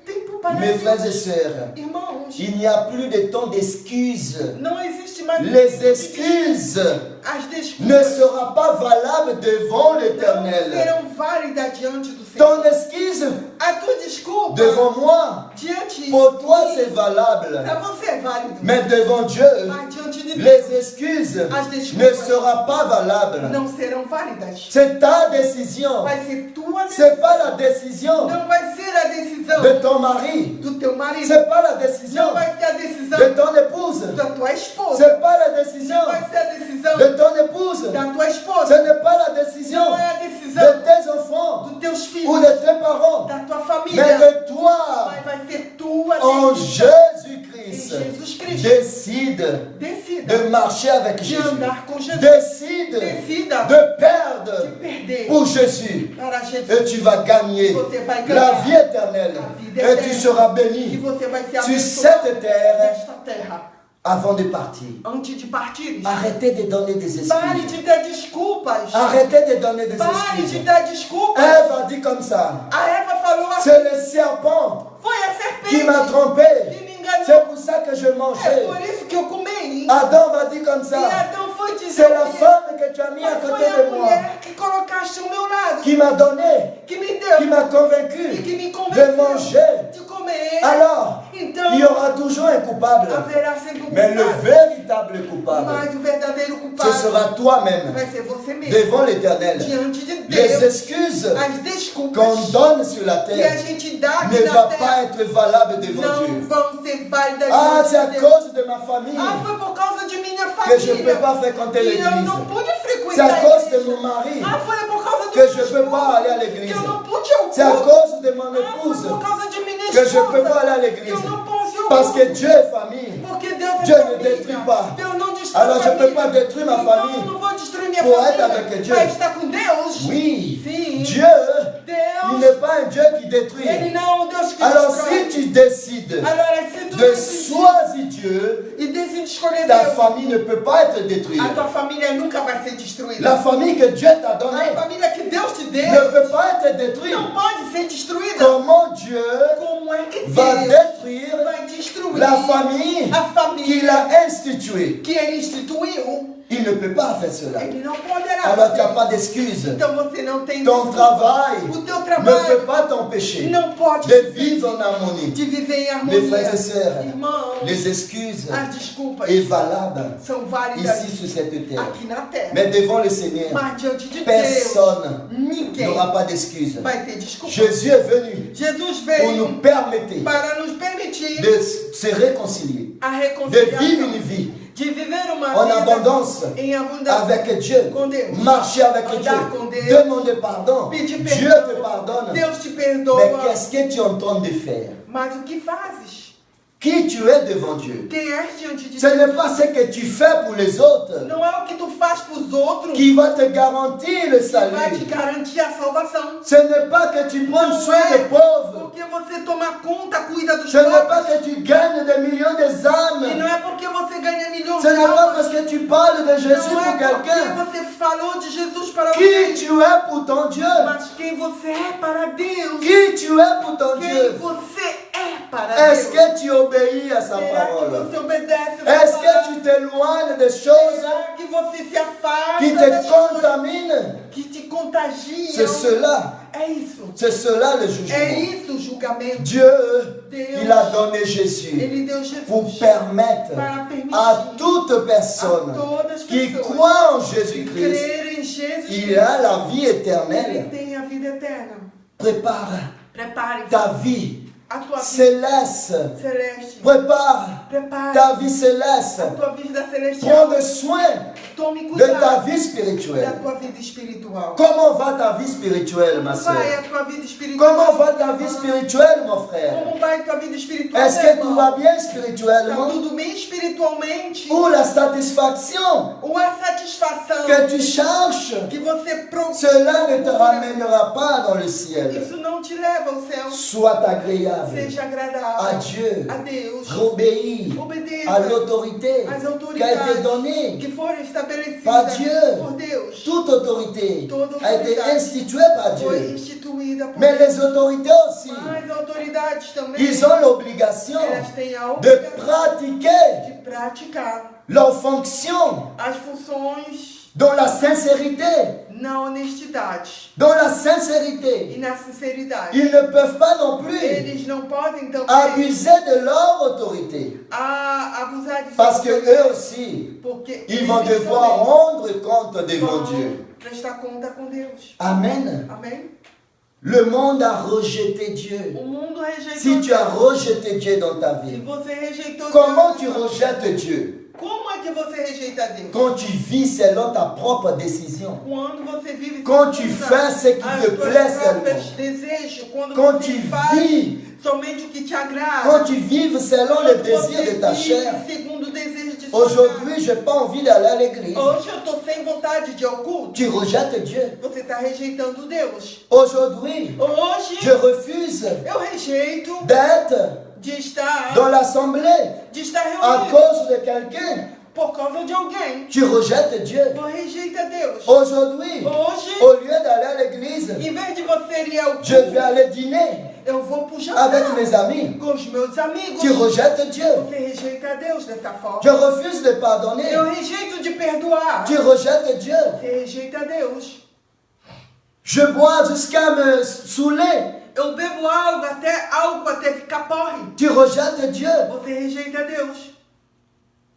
tempo para Mes Deus? frères et sœurs, Irmãos, il n'y a plus de temps d'excuses. não existe mais Les excuses as ne desculpas seront pas valables devant não l'Éternel. serão válidas diante do Senhor. Ton excuse A tua desculpa devant moi, diante pour toi de c'est valable. para você é válido, Mais devant Dieu, mas diante de Deus les excuses as ne desculpas seront pas valables. não serão válidas. C'est ta décision. Vai ser tua decisão. C'est pas la décision Não vai ser a decisão de ton mari. do teu marido. C'est pas la décision Não vai ser a decisão de ton épouse. da tua esposa. C'est pas la décision Não vai ser a decisão de ton épouse. da tua Ce esposa. n'est pas la décision Não é a de decisão tes enfants dos teus ou filhos, de tes parents, da tua mais família. de toi. Mas vai ser tua En decisão. Jésus-Christ, Em Jesus Cristo. décide Decida de marcher avec de Jésus. andar com Jesus. Décide Decida de de perdre perder pour Jésus. para Jesus. Et tu vas gagner Você vai la ganhar vie éternelle. a vida Et tu eterna. seras E béni você vai ser sur abençoado cette terre nesta terra. avant de partir. Antes de partires, Arrêtez de donner des pare excuses. de ter desculpas. Arrêtez de donner des Pare de excuses. ter desculpas. Ève a dit comme ça. A Eva falou assim, C'est le serpent foi a qui m'a serpente trompé. que me enganou. C'est pour ça que je É mangeais. por isso que eu comi. Adam va dire comme E ça. Adão foi dizer C'est la que femme que tu as mis à mas côté foi a de moi mulher que colocaste ao meu lado, qui m'a donné, que me qui deu m'a e convaincu que me de convenceu manger. de comer. Alors, Então, Il y aura toujours un coupable. Haverá sempre um Mais le culpado. véritable coupable, Mas o verdadeiro ce culpado sera toi-même vai ser você mesmo. devant l'Éternel. Diante de Les Deus, excuses as desculpas qu'on donne sur la que a terre gente dá aqui ne na va pas terra être valable devant não Dieu. vão ser válidas Ah, c'est à diante de Deus. cause de ma famille Ah, foi por causa de minha que je ne peux família pas fréquenter que eu l'église. não pude C'est frequentar à a cause de igreja. mon mari Ah, foi por causa do que meu je ne peux esposo pas aller à que l'église. eu não pude ir ao C'est à culto. cause de mon Ah, foi épouse por causa de minha que je ne peux pas esposa aller à que l'église. eu não posso ir ao Parce que culto. Dieu est famille. Porque Deus é Dieu ne família. détruit pas. Deus não destrói Alors je ne peux família. pas détruire ma Então, famille. eu não vou destruir minha Pour família être avec Dieu. para estar com Deus. Oui, Sim. Dieu, il Deus, n'est pas un Dieu qui détruit. Ele não é um Deus que Alors destrói. si tu décides Agora, se tu de decidir choisir Dieu, e decide escolher ta Deus, famille ne peut pas être détruite. a tua família nunca vai ser destruída. La famille que Dieu t'a donnée A família que Deus te deu ne peut pas être détruite. não pode ser destruída. Comment Dieu Como é que va Deus détruire vai destruir la famille a qu'il família a instituée? que Ele instituiu? Il ne peut pas faire cela. Ele não poderá Alors tu n'as fazer pas isso. d'excuse. Então você não tem Ton desculpa. travail O teu ne peut trabalho pas t'empêcher não pode de vivre en harmonie. de viver em Mes harmonia. frères et sœurs, Irmãos, les excuses as desculpas est valable são válidas ici sur cette terre. aqui na terra. Mais devant le Seigneur, Mas diante de Deus, personne ninguém n'aura pas d'excuses. vai ter desculpa. Jésus est venu Jesus pour nous veio permettre para nos permitir de se réconcilier, a de vivre reconciliação, une vie de viver uma en vida abondance em abundância avec Dieu, com Deus. marcher avec Andar Dieu, com Deus. demander pardon. Pedir Dieu perdão. te pardonne. Deus te Mais perdoa. qu'est-ce que tu es en train de faire? Mas o que fazes? Qui tu es devant Dieu? Quem és diante de Ce Deus? n'est pas ce que tu fais pour les autres Não é o que tu faz para os outros qui va te garantir le que vai te salut. garantir a salvação. Ce n'est pas que tu prends Não soin des é pauvres. porque você toma conta, cuida dos Ce n'est pas pobres. que tu gagnes des millions de E âmes. não é porque você ganha milhões Ce de n'est pas almas. parce que tu parles de Jésus Não pour é quelqu'un. porque você falou de Jesus para Qui alguém. tu es pour ton Dieu? Mas quem você é para Deus. Qui tu es pour ton Quem Dieu? você é para Est-ce Deus. que tu obéis à sa Será que parole? você obedece a Est-ce sua que palavra? tu t'éloignes des choses Será que você se afasta qui das te coisas contaminent? que te contagiam? C'est cela. É isso. C'est cela le É jugement. isso o julgamento. Dieu, Deus, il a donné Jésus Ele deu Jesus pour permettre para permitir à toute a personne todas as qui pessoas croit en que Jésus-Christ, crerem em Jesus il Cristo, a la vie Ele éternelle. tem a vida eterna. Prépare Prepare ta vie a tua vida céleste. celeste. Prépare Prepare ta vie a céleste. tua vida celestial. Prends soin Tome de ta cuidado vie da spirituelle. tua vida espiritual. Comment va ta vie spirituelle, ma Como soeur? vai a tua vida espiritual? Comment va ta vie spirituelle, mon frère? Como vai a tua vida espiritual? Est-ce meu que tout irmão? va bien Tá spirituellement? tudo bem espiritualmente? Ou la satisfaction Ou a satisfação que tu cherches, que você procura? cela ne te ramènera pas dans le ciel. Isso não te leva ao céu. Sois agréable Seja à agradável Dieu. a Deus. Obéis Obedeça à l'autorité às qui a été autoridades donnée. que foram estabelecidas Par Dieu. por Deus. Toute autorité Toda a été autoridade instituée par foi Dieu. instituída por Mais Deus. les autorités aussi, Mas autoridades também, ils ont l'obligation elas têm a de obrigação pratiquer de praticar leur fonction as funções dans la sincérité. na honestidade Dans la sincérité. e na sinceridade. Ils ne peuvent pas non plus Eles não podem também abuser de leur autorité. abusar de Parce sua que autoridade, eux aussi, porque ils vont eles devoir também rendre compte devant vão Dieu. prestar conta com Deus. Amen. Amém? Le monde a rejeté Dieu. O mundo rejeitou Si tu as Deus. rejeté Dieu dans ta Se vie, você rejeitou comment Deus, tu rejettes Dieu? como é que você rejeita Deus? Quand tu vis selon ta propre décision. Quando você vive Quand segundo tu fais ce qui as te tuas plaît próprias seulement. desejos, quando Quand você tu faz vis, somente o que te agrada, quand tu vives selon le quando désir você de ta vive chair. segundo o desejo de sua Aujourd'hui, je n'ai pas envie d'aller à l'église. carne. Hoje eu estou sem vontade de ir ao culto. Tu rejettes Dieu. Você está rejeitando Deus. Aujourd'hui, Hoje je refuse eu rejeito d'être de estar dans l'assemblée à reunido cause de quelqu'un. por causa de alguém. Tu rejettes Dieu. Você rejeita Deus. Aujourd'hui, Hoje, au lieu d'aller à l'église, em vez de você ir ao je vais culto, aller dîner eu vou pro jantar avec mes amis. com os meus amigos. Tu rejettes Dieu. Você rejeita Deus dessa forma. Je refuse de pardonner. Eu rejeito de perdoar. Tu rejettes Dieu. Você rejeita Deus. Je bois jusqu'à me saouler Eu bebo álcool até ficar porre. Tu rejettes Dieu. Você rejeita Deus.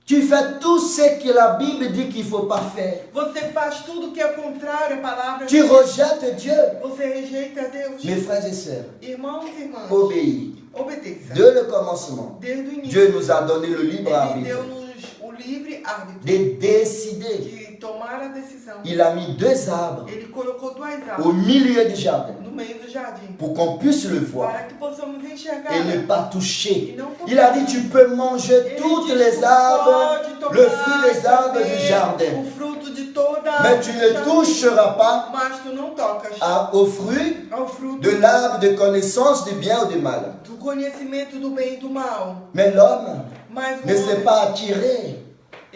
Tu fais tout ce que la Bible dit qu'il ne faut pas faire. Você faz tudo que é contrário à palavra de Tu Deus. rejettes Dieu. Você rejeita Deus. Mes frères et sœurs, Irmãos e irmãs, obéis. obedeça. Dès le commencement, Desde o início, Dieu nous a donné le libre Ele arbitre deu-nos o livre árbitro de décider. de tomar a decisão. Il a mis 2 arbres Ele colocou 2 au árvores milieu du jardin no meio do jardim pour qu'on puisse le voir para que possamos enxergar. et ne pas toucher. E não tocar. Il a dit, tu peux manger Ele toutes diz, les tu arbres, pode tocar le fruit des arbres também du jardin. o fruto de toda a Mais tu ne jardim, toucheras pas mas tu não tocas au fruit ao fruto de l'arbre de connaissance du bien ou du mal. do conhecimento do bem e do mal. Mais l'homme Mas o ne s'est homem, pas attiré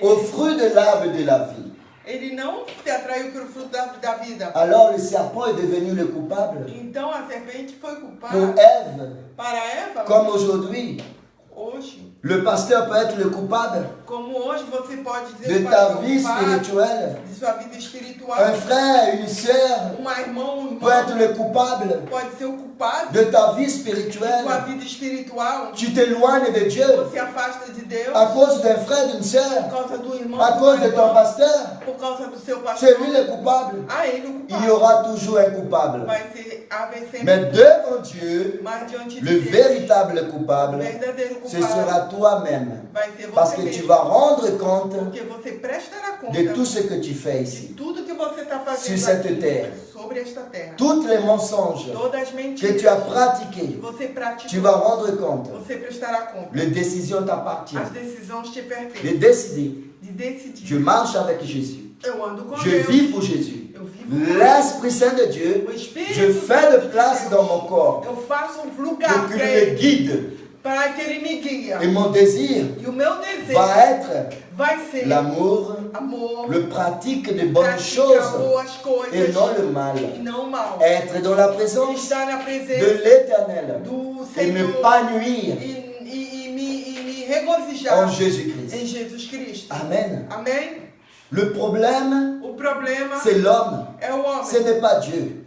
au fruit de l'arbre de la vie. ele não se atraiu pelo fruto da vida. Alors le serpent est devenu le coupable Então a serpente foi pour culpada Ève, para Eva. comme aujourd'hui. Hoje, Le pasteur peut être le coupable como hoje você pode dizer de que ta vai ser vie culpado spirituelle. de sua vida espiritual. Un frère, une sœur Um peut être irmão le coupable pode ser o culpado de ta vie de sua spirituelle. vida espiritual. Tu t'éloignes de Dieu Você afasta de Deus à cause d'un frère, d'une por sœur, causa do irmão, à do cause de ton irmão, pasteur. por causa do seu pastor. C'est lui le coupable. Ah, ele o Il culpado. y aura toujours un coupable. Vai ser haver sempre. Mais devant Dieu, Mas diante de le Deus, véritable o coupable, verdadeiro ce culpado sera toi-même. vai ser Parce você que tu mesmo. vas rendre compte Porque você prestará conta de tout ce que tu fais de ici, tudo que você está sur fazendo cette aqui, terre. sobre esta terra. Tous les mensonges Todas as que mentiras tu as que pratiqués, você pratica, tu vas rendre compte. você prestará conta. Les décisions t'appartiennent. As decisões te De pertencem. décider, De decidir. je marche avec Jésus. Eu ando com Je Deus. vis pour Jésus. Eu vivo com L'Esprit Saint de Dieu, o Espírito je fais Santo de de place Deus. dans mon corps Eu faço um pour lugar qu'il para me ele, guide. para que ele me guia. Et mon désir E o meu desejo va être vai ser l'amour, amor, le pratique de bonnes praticar choses boas coisas et non le mal. e não o mal. Être dans la présence Estar na de presença l'Éternel do et Senhor ne pas nuire e me regozijar en Jésus-Christ. em Jesus Cristo. Amen. Amém? Le problème, O problema c'est l'homme, é o ce homem, n'est pas Dieu.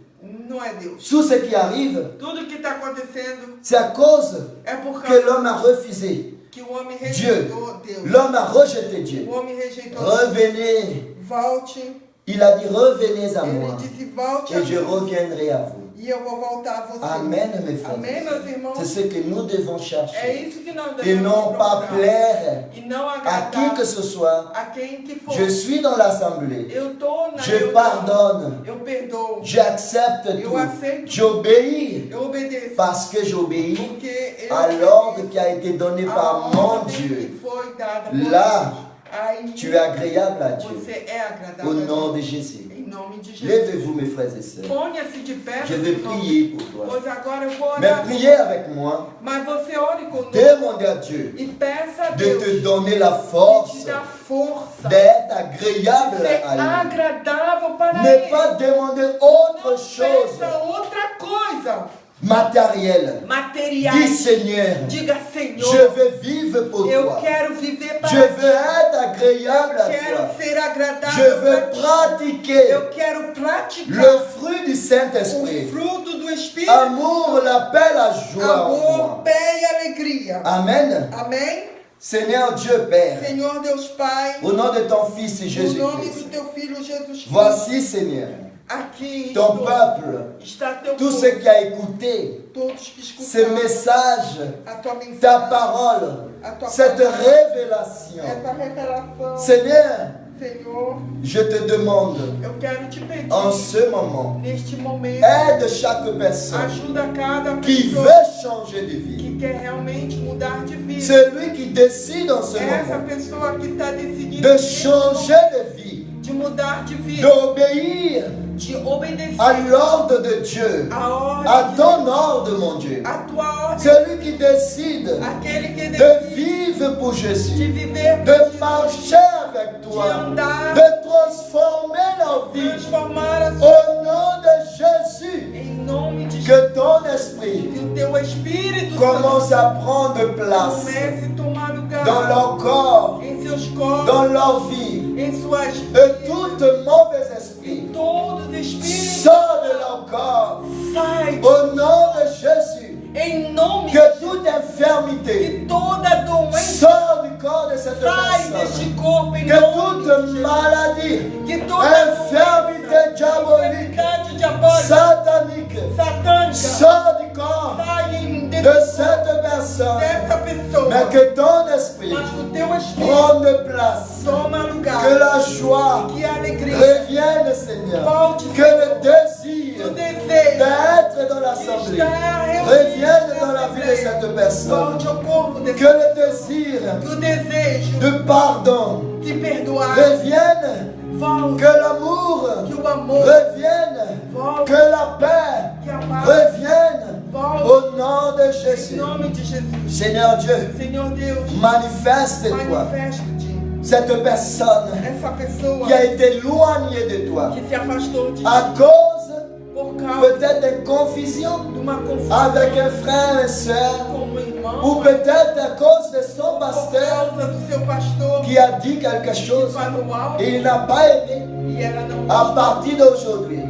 não é Deus. Tout ce qui arrive, Tudo que está acontecendo c'est à cause é por que causa l'homme a refusé. que o homem Dieu. rejeitou Deus. L'homme a rejeté Dieu. O homem rejeitou Deus. Revenez. Volte. Il a dit, revenez à Ele moi disse, volte a et je mim reviendrai à vous. e eu vou voltar a você. Amen, mes frères. Amém, meus irmãos? C'est ce que nous devons É chercher. isso que nós Et devemos non pas procurar. plaire E não à agradar qui que ce soit. a quem que for. Je suis dans l'assemblée. Eu tô na Je reunião. pardonne. Eu perdoo. J'accepte Eu tout. aceito. J'obéis Eu obedeço. parce que j'obéis Porque eu à l'ordre qui a été donné a par mon ordem Dieu. que foi dada por Là, Deus. Aí tu es agréable à Dieu. você é agradável Au a nom Deus. de Jésus. Em nome de Jesus. Levez-vous, mes frères et sœurs. Ponha-se de pé. Je meus vais irmãos. prier pour toi. Pois agora eu vou Mais orar. priez avec moi. Mas você ore conosco. Demandez à Dieu E peça a de Deus te donner la que force te dá força. d'être agréable Ser à lui. agradável para Ne Ele. pas demander autre Não chose peça outra coisa. matérielle. Dis Materiais. Seigneur, Diga, je Senhor, veux vivre pour eu toi. quero viver para Je veux être agréable à quero toi. ser Je agradável veux para ti. pratiquer Eu quero praticar le fruit du o Saint-Esprit. fruto do Espírito. Amour, la paix, la joie en Amor, moi. fé e alegria. Amen. Amém? Seigneur Dieu Père, Senhor Deus Pai, au nom de ton Fils no nome Jésus-Christ, do teu Filho Jesus Cristo, voici Seigneur, aqui ton estou. peuple, Está teu tout povo, ce qui a écouté todos que ces escutaram messages, a tua mensagem, ta parole, a tua cette palavra, révélation. essa revelação. Seigneur, Senhor, je te demande eu quero te pedir, en ce moment, neste momento, aide chaque personne ajuda cada qui pessoa veut changer de vie. que quer realmente mudar de vida. Celui qui décide en ce Essa moment pessoa que está decidindo de changer de vie, de mudar de vida, d'obéir de obedecer à l'ordre de Dieu, a ordem, à ton ordre, mon Dieu. a tua ordem, Celui qui décide aquele que de decide vivre pour de Jésus, viver, de marcher avec de toi, andar, de transformer leur vie. transformar a sua Au nom de Jésus, em nome de Jesus. que ton esprit Que o teu Espírito commence Santo à prendre place comece a tomar lugar dans leur corps, em seus corpos, dans leur vie. em suas Et vidas. tout mauvais esprit Todos os espíritos sort de leur corps Sai Au nom de Jésus, em nome que toute infirmité de toda doença. sort du corps de cette Sai personne. deste corpo em Que nome toute de Jesus. maladie, Que toda infirmité diabolique, enfermidade diabólica, satanique, satânica, sort du corps sai em de cette personne. dessa pessoa. Mais que ton esprit Mas o teu espírito prenne place. toma lugar. Que la joie Que a alegria revienne, Seigneur. volte, Que le désir o desejo d'être dans de l'assemblée estar revienne dans la vie de nessa cette personne. volte ao corpo desse. Que le désir Que o desejo de pardon de perdoar revienne. volte. Que l'amour Que o amor revienne. volte. Que la paix Que a paz revienne. volte. Au nom de Em Jésus. nome de Jesus. Seigneur Dieu, Senhor Deus, manifeste-toi. manifeste-te. Cette personne Essa pessoa qui a été éloignée de toi que se afastou de à ti cause por causa peut-être d'une confusion de uma confusão avec un frère, une soeur, com um irmão, ou peut-être à cause de son por pasteur causa do seu pastor qui a dit quelque que chose falou algo et il n'a pas aimé. e ela não À gostou. partir d'aujourd'hui,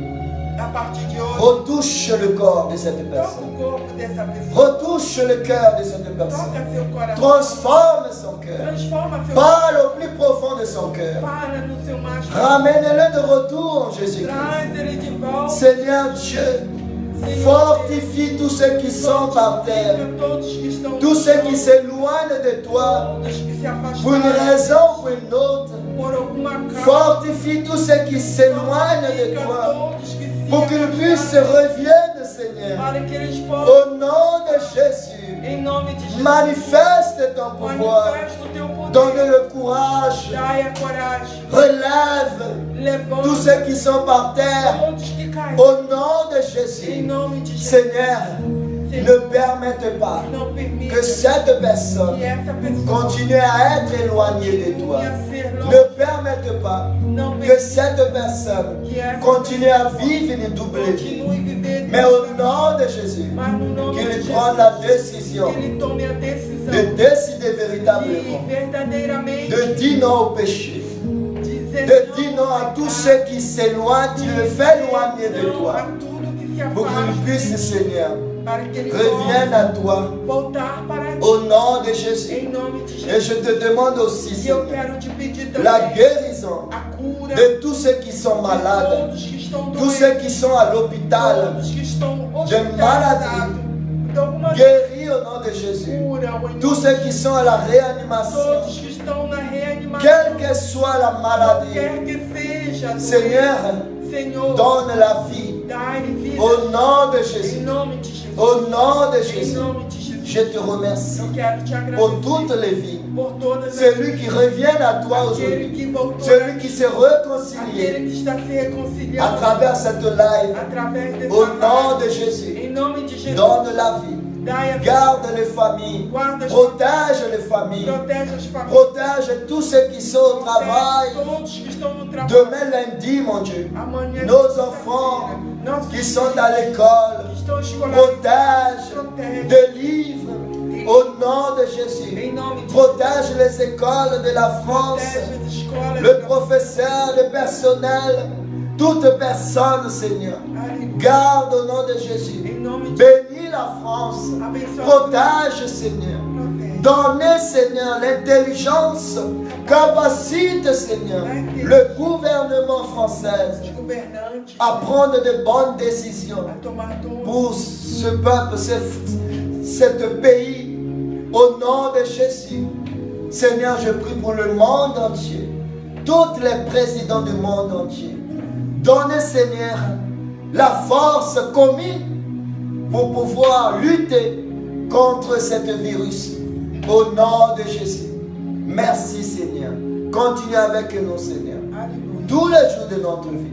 A partir de hoje, retouche le corps de cette toca personne. o corpo dessa pessoa, Retouche le cœur de cette personne. toca seu coração, Transforme son cœur. transforma seu Parle au plus profond de son cœur. fala no seu mais Ramène-le de retour en Jésus-Christ. traz ele de volta. Seigneur Dieu, fortifie tous ceux qui sont par terre, Todos que estão tous ceux qui s'éloignent de toi todos que se pour une afastaram raison ou pour une autre. por alguma causa, Fortifie tous ceux qui s'éloignent de Fortifica toi todos que se pour qu'ils puissent afastaram, revenir, Seigneur. para que eles possam, Au nom de Jésus, em nome de Jesus, manifeste ton pouvoir. manifesta o teu poder. Donne le courage. Dai a coragem. Relève Levanta tous ceux qui sont par terre. todos que caem. Au nom de Em Jésus, nome de Jesus. Seigneur, Senhor, ne permette pas não permita que cette personne que essa pessoa continue à être éloignée de toi. continue a ser Ne longe. permette pas Não que permita cette personne que essa continue à vivre une double vie. continue viver Mais au nom de Jésus, mas no nome de qu'il Jesus, prenne la décision que ele tome a decisão de décider de véritablement, verdadeiramente de dire non au péché, dizer de dire non ao à tous pecado, ceux qui s'éloignent, tu le fais éloigner de não toi, a tudo que se pour qu'ils afasta, puissent, Seigneur, para que ele reviennent à toi, possa voltar para ti. au nom de Jésus. Em nome de Et Jesus. je te demande aussi, E eu Seigneur, quero te pedir la também guérison a cura de tous ceux qui sont de malades, todos que estão tous ceux doentes, qui sont à l'hôpital. todos que estão maladie, hospitalizados, de alguma Guéris au nom de Jésus. cura, ou em Tous nome ceux de qui sont à la réanimation, todos que estão na reanimação, quelle que soit la maladie, quer que seja, Seigneur, Senhor, donne la vie. dá-lhe vida, Au nom de em Jésus. nome de Jesus, Au nom de em Jésus. nome de Jesus, Je te remercie eu quero te pour toutes agradecer les vies. por todas as Celui qui revient à toi aquele aujourd'hui. que voltou, Celui qui s'est aquele réconcilié que está se à reconciliando travers cette live. através dessa Au nom live. de Jésus. Em nome de Jesus, Donne la vie. dai a vida, Garde les familles. guarda as Protège les familles. protege as famílias, Protège tous ceux qui sont au travail. protege todos que estão no trabalho. Demain lundi, mon Dieu. Amanhã, Nos sexta-feira, enfants nossos qui filhos sont à l'école. que estão escolarizados, Protège, délivre au nom de Jésus. em nome de Protège les écoles de la France, protege as escolas, le professeur, le personnel, toute personne, Seigneur. Aleluia. Garde au nom de Jésus. Em nome de Bénis la France. abençoa, Protège, Seigneur. protege. Donnez, Seigneur, l'intelligence, capacite, Seigneur, le gouvernement français Os governantes à prendre de bonnes décisions a tomar tudo pour ce peuple, cet pays, au nom de Jésus. Seigneur, je prie pour le monde entier, tous les présidents du monde entier. Donnez, Seigneur, la force commune pour pouvoir lutter contre ce virus. Au nom de Jésus. Merci, Seigneur. Continue avec nous, Seigneur. Aleluia. Tous les jours de notre vie.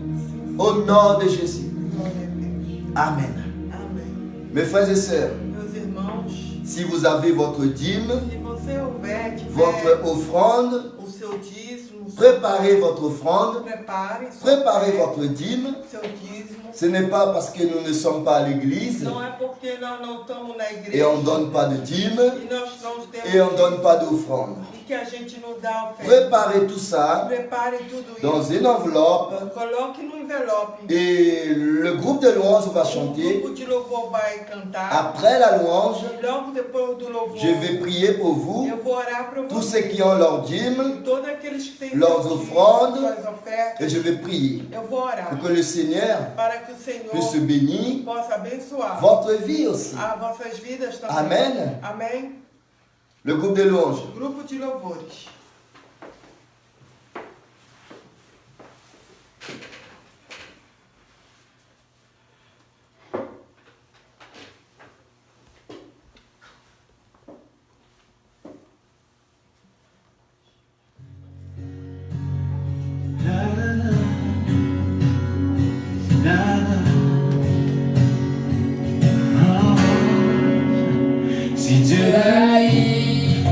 Au nom de Jésus. Glória a Deus. Amen. Amém. Mes frères et sœurs, Meus irmãos, si vous avez votre dîme, se você houver tiver votre offrande, o seu dízimo, préparez votre offrande, prepare sua préparez oferta, votre dîme. seu dízimo. Ce n'est pas parce que nous ne sommes pas à l'église Não é porque nós não estamos na igreja et on ne donne pas de dîme e nós não temos et on ne donne pas d'offrande. e que a gente não dá oferta. Préparez tout ça Prepare tudo dans isso. une enveloppe Coloque no envelope. et le groupe de louanges va O chanter. grupo de louvor vai cantar. Après la louange, E logo depois do louvor, je vais prier pour vous, eu vou orar para tous você. ceux qui ont leur dîme, Todos aqueles que têm leurs seus offrandes, dízimos, suas ofertas, et je vais prier eu vou orar pour que le Seigneur para que o Senhor puisse bénir possa abençoar votre vie aussi. as vossas vidas também. Amen. Amém. Le groupe de louanges. Grupo de louvores. Si Dieu a mis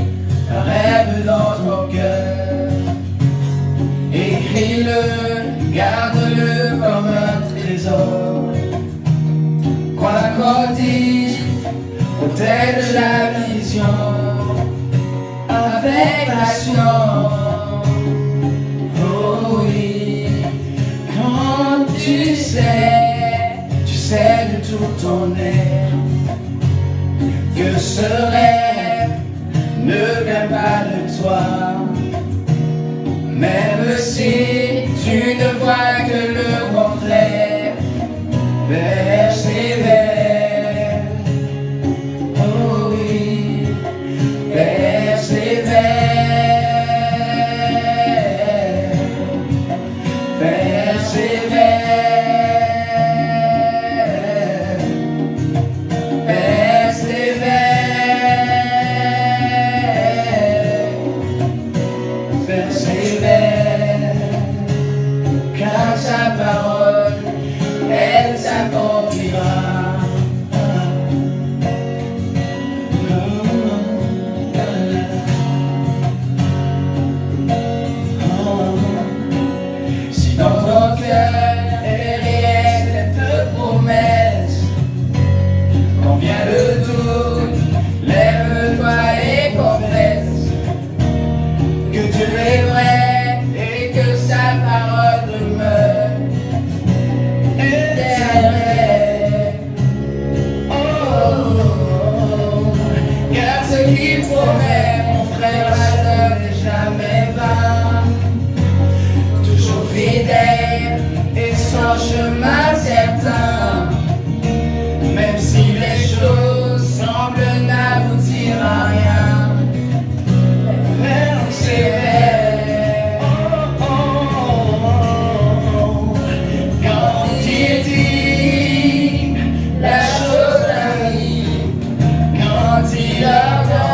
un rêve dans ton cœur, écris-le, garde-le comme un trésor. Quoi qu'on dise, protège la vision avec passion. Oh oui, quand tu sais de tout ton être que ce rêve ne vient pas de toi. Même si tu ne vois que le contraire, persévère. Oh oui, persévère. Persévère. Car sa parole, elle s'accomplira. Si dans ton cœur est réelle cette promesse, quand vient le doute, lève-toi et confesse que Dieu est vrai et que sa parole demeure éternelle. Oh, car ce qu'il promet, mon frère, ma sœur, n'est jamais vain. Toujours fidèle et sans chemin certain, même si les choses semblent n'aboutir à rien. Persévère. Quand il dit, la chose arrive. Quand il ordonne,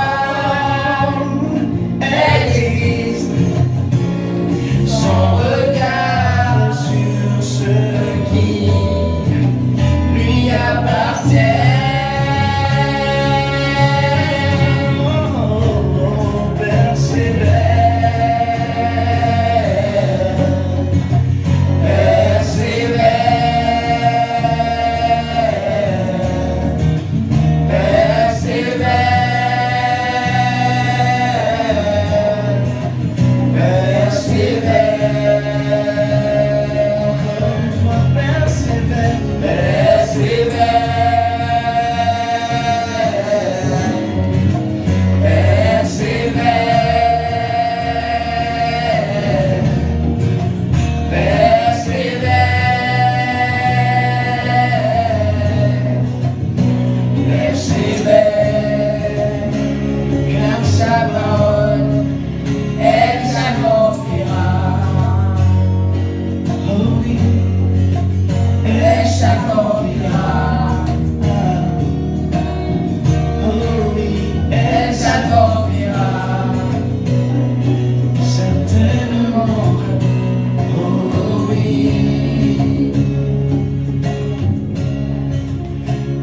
elle existe. Son regard sur ce qui lui appartient. Oh, persévère. Car sa parole, elle s'accomplira. Oh oui, elle s'accomplira. Oh oui, elle s'accomplira. Certainement. Oh oui,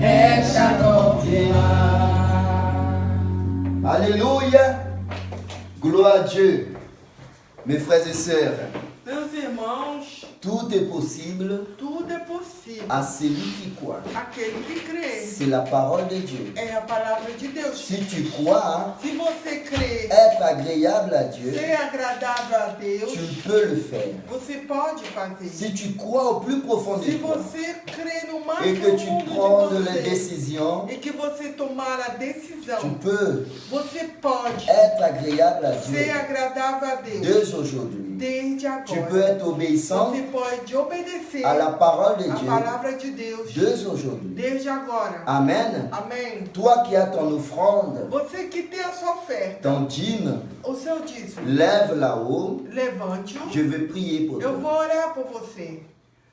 elle s'accomplira. Alléluia. Gloire à Dieu. Mes frères et sœurs, Meus irmãos, Tout est possible Tudo é possível. à celui qui croit. Aquele que crê. C'est la parole de Dieu. É a palavra de Deus. Si tu crois Se você crê être agréable à Dieu, ser agradável a Deus, tu peux le faire. você pode fazer. Si tu crois au plus profond Se de toi você crê no mais et que tu profundo prends de les você décisions, e que você tomar a tu decisão, peux você pode être agréable à ser Dieu agradável a Deus dès aujourd'hui. desde Tu peux agora. être obéissant Você pode obedecer à la parole de a Dieu palavra de Deus dès aujourd'hui. desde agora. Amen. Amém. Toi qui as ton offrande, Você que tem a sua oferta, ton dîme, o seu dízimo, lève là-haut. levante-o. Je vais prier pour Eu toi. vou orar por você.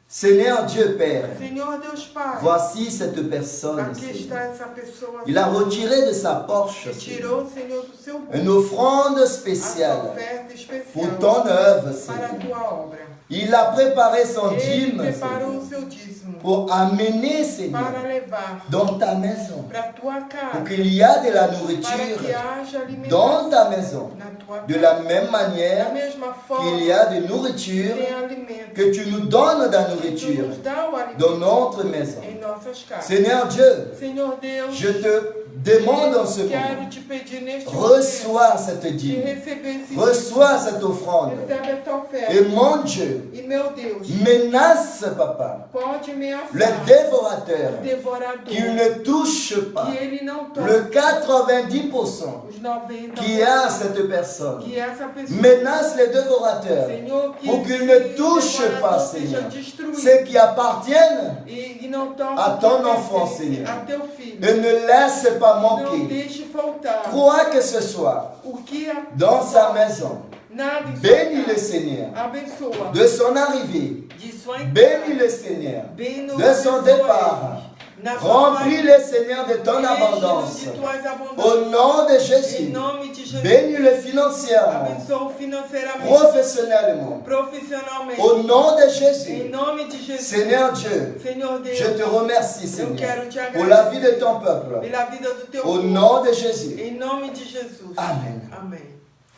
Seigneur Dieu Père, Senhor Deus Pai, voici cette personne. aqui Seigneur. está essa pessoa. Il a retiré de sa poche que Seigneur, tirou, Senhor, do seu bolso une offrande a sua spéciale oferta especial pour ton œuvre, para a Seigneur. tua obra. Il a préparé son Ele dîme preparou Seigneur, o seu dízimo pour amener, para Seigneur, levar dans ta maison, para a tua pour casa, qu'il y ait de la para que nourriture haja dans alimentação ta maison. na tua De casa. la même Da manière mesma forma, qu'il y a de nourriture, tem alimento. que tu nous donnes de la Que tu nourriture nos dá o alimento dans notre maison. em nossas casas. Seigneur Dieu, Senhor Deus, je te demande en ce quero moment, te pedir neste reçois cette momento de dîme, receber esse reçois cette offrande. recebe essa oferta. Et mon Dieu, E meu Deus, menace, Papa, pode me le assar dévorateur, devorador, qu'il ne touche pas que ele não toque le 90% os 90% qui a cette personne. que essa pessoa, Menace les dévorateurs Senhor, que pour qu'ils esse ne touchent devorador pas, seja Seigneur, destruído ceux qui appartiennent e não toque à o que ton pertence enfant, Seigneur. a teu filho. et ne laisse pas Não manquer deixe faltar quoi que ce soit o que dans sa maison. nada em sua Bénis le casa. Seigneur Abençoa de son arrivée. de sua Bénis entrada, le Seigneur bem no de son départ. na sua Remplis família, le Seigneur de ton enche-nos abondance. de tuas abundâncias. Au nom de Em Jésus. nome de Jesus. Bénis-le financièrement, Abençoa financeiramente, professionnellement. profissionalmente. Au nom de Em Jésus. nome de Jesus. Seigneur Dieu, Senhor Deus, je te remercie, eu Seigneur, quero te pour la vie agradecer de ton peuple. pela vida do teu Au povo. nom de Jésus. Em nome de Jesus. Amen. Amém.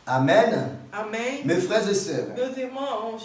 Amen. Amém. Mes frères et sœurs, Meus irmãos,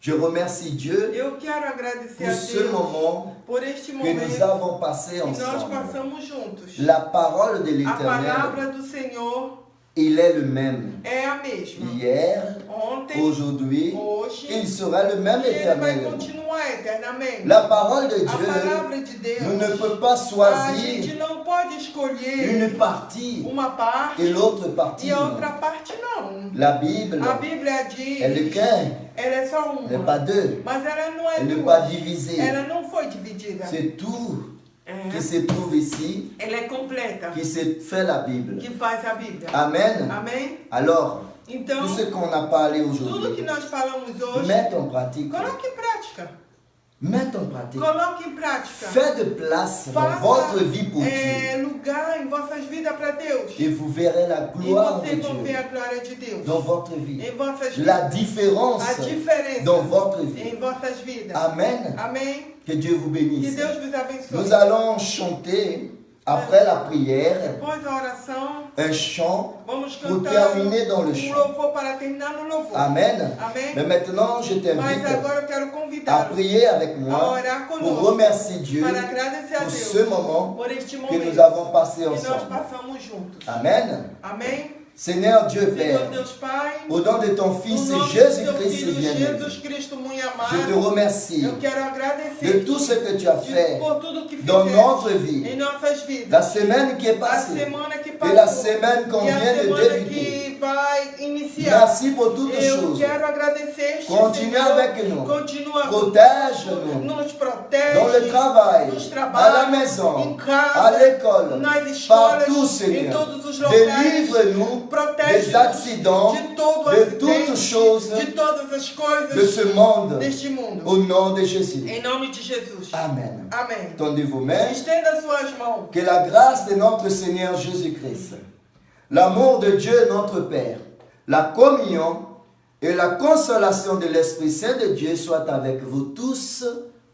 je remercie Dieu eu quero agradecer pour a ce Deus moment por este que momento nous avons passé que nós ensemble. passamos juntos. La parole de A l'Éternel, palavra do Senhor il est le même. é a mesma. Hier, Ontem, aujourd'hui, hoje, il sera le même e ele vai éternellement. continuar eternamente. La parole de A Dieu, palavra de Deus, nous ne pouvons pas a gente choisir não pode escolher une partie uma parte et l'autre partie. e a outra parte não. La Bible, A Bíblia diz, elle est qu'un, ela é só elle n'est pas uma, deux, mas ela não é elle n'est pas duas. divisée. Ela não foi dividida. C'est tout É. qui se trouve ici, Ela é completa, qui se fait la Bible. que faz a Bíblia. Amen. Amém? Alors, Então, tout ce qu'on a parlé tudo que aujourd'hui, nós falamos hoje, mets en pratique. coloque em prática. Mets en pratique. Coloque em prática. Faites de place dans Faça votre vie pour Dieu. lugar em vossas vidas para Deus. Et vous verrez la E gloire de vocês vão ver Dieu a glória de Deus dans votre vie. em vossas La vidas. différence A diferença dans votre vie. em vossas vidas. Amen. Amém? Que Dieu vous Que bénisse. Deus vos abençoe. Nous allons chanter, après la prière, Depois da oração, un chant vamos pour cantar terminer dans le um chant. louvor para terminar no louvor. Amen. Amém? Mais maintenant, je Mas t'invite agora eu quero à convidá-los prier avec a moi orar pour conosco remercier Dieu para agradecer a pour Deus ce moment por este que momento nous avons passé que nós ensemble. passamos juntos. Amen. Amém? Seigneur Dieu Senhor Père, Deus Pai, au nom de ton no Fils nome do teu Jésus-Christ Filho bien-aimé, Jesus Cristo muito je te amado, remercie eu quero de agradecer tout ce que tu as fait por tudo que dans fizeste notre vie. em nossas vidas. La semaine qui est A passée semana que et passou la semaine qu'on e a vient de semana débuter. que vai iniciar. Merci pour toutes Eu choses. quero agradecer este Continue Senhor, avec nous. continua Protège-nous nos protege dans le travail, nos à trabalhos, la maison, em casa, à l'école, nas escolas, partout, em Seigneur. todos os lugares. Délivre-nous Protege des accidents, de todo de acidente, toutes choses de todas as coisas de ce monde, deste mundo. au nom de Jésus. Em nome de Jesus. Amen. Amém. Tendez vos mains. Estenda suas mãos. Que la grâce de notre Seigneur Jésus-Christ, l'amour de Dieu notre Père, la communion et la consolation de l'Esprit Saint de Dieu soient avec vous tous,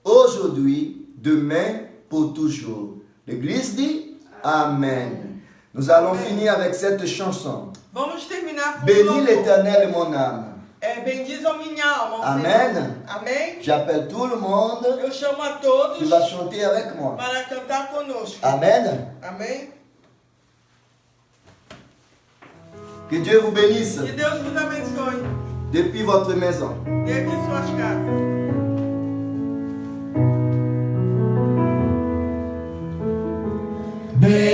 aujourd'hui, demain, pour toujours. L'Église dit Amen. Nous allons finir avec cette chanson. Vamos terminar com Bénis louvor. l'Éternel, mon âme. bendiz a minha alma. ao Amen. Senhor. Amém? J'appelle tout le monde Eu chamo a qui todos va chanter avec moi. para cantar conosco. Amen. Amém? Que Dieu vous bénisse Que Deus vos abençoe. depuis votre maison. Desde suas casas.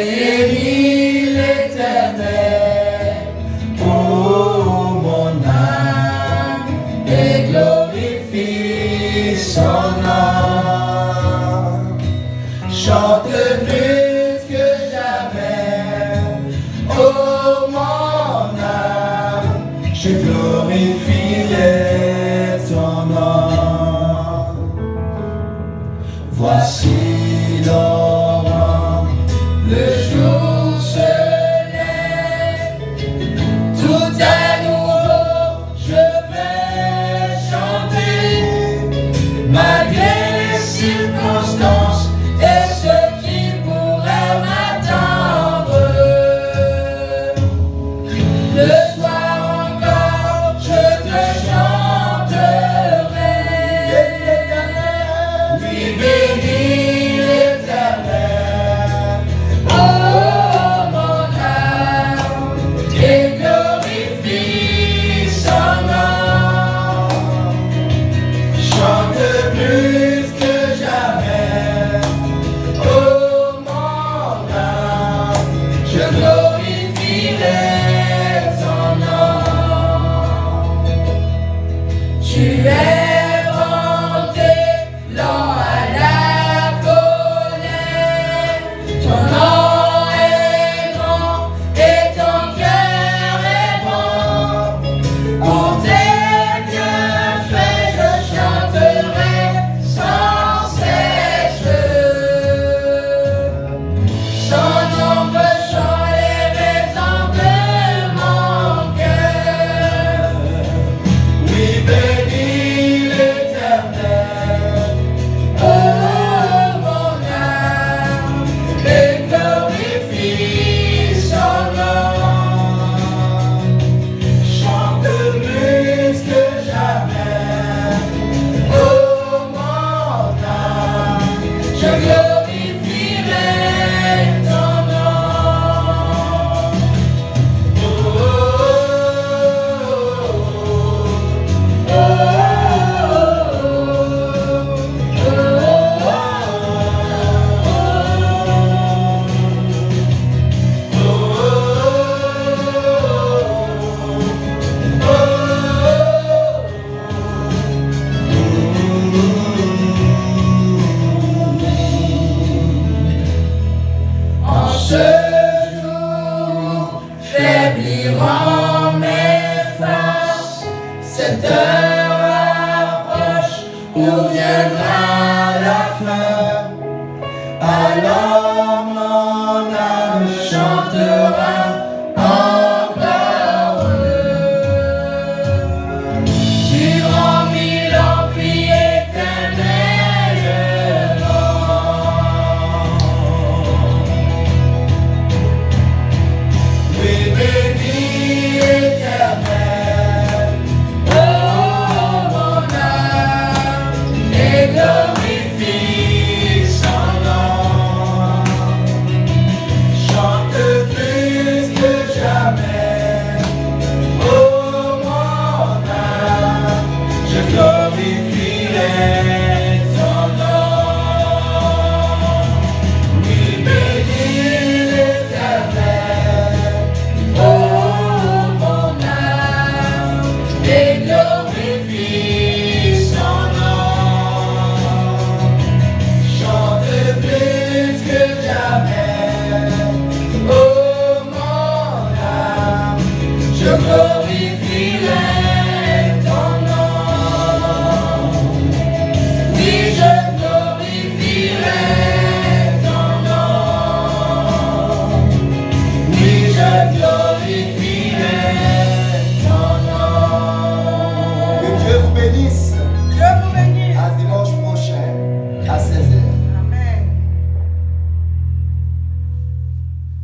Bénis l'Éternel, ô mon âme, et glorifie son nom. Chante plus que jamais, ô mon âme, je glorifierai ton nom. Voici l'aurore, le jour se lève, tout à nouveau je vais chanter, malgré les circonstances et ce qui pourrait m'attendre. Le soir encore je te chanterai. Oui, bénis l'Éternel, oh mon âme, et glorifie son nom. Chante plus que jamais, oh mon âme, je glorifierai son nom. Tu es monté lent à la colère, ton nom est grand et ton cœur est bon. Pour tes bienfaits je chanterai sans cesse. Son nombre sont les raisons de mon cœur. Oui, bénis l'Éternel, oh mon âme, et glorifie son nom. Chante plus que jamais, oh mon âme, je glorifierai ton nom. En ce jour faibliront mes forces, cette heure approche où viendra la fin. Alors mon âme chantera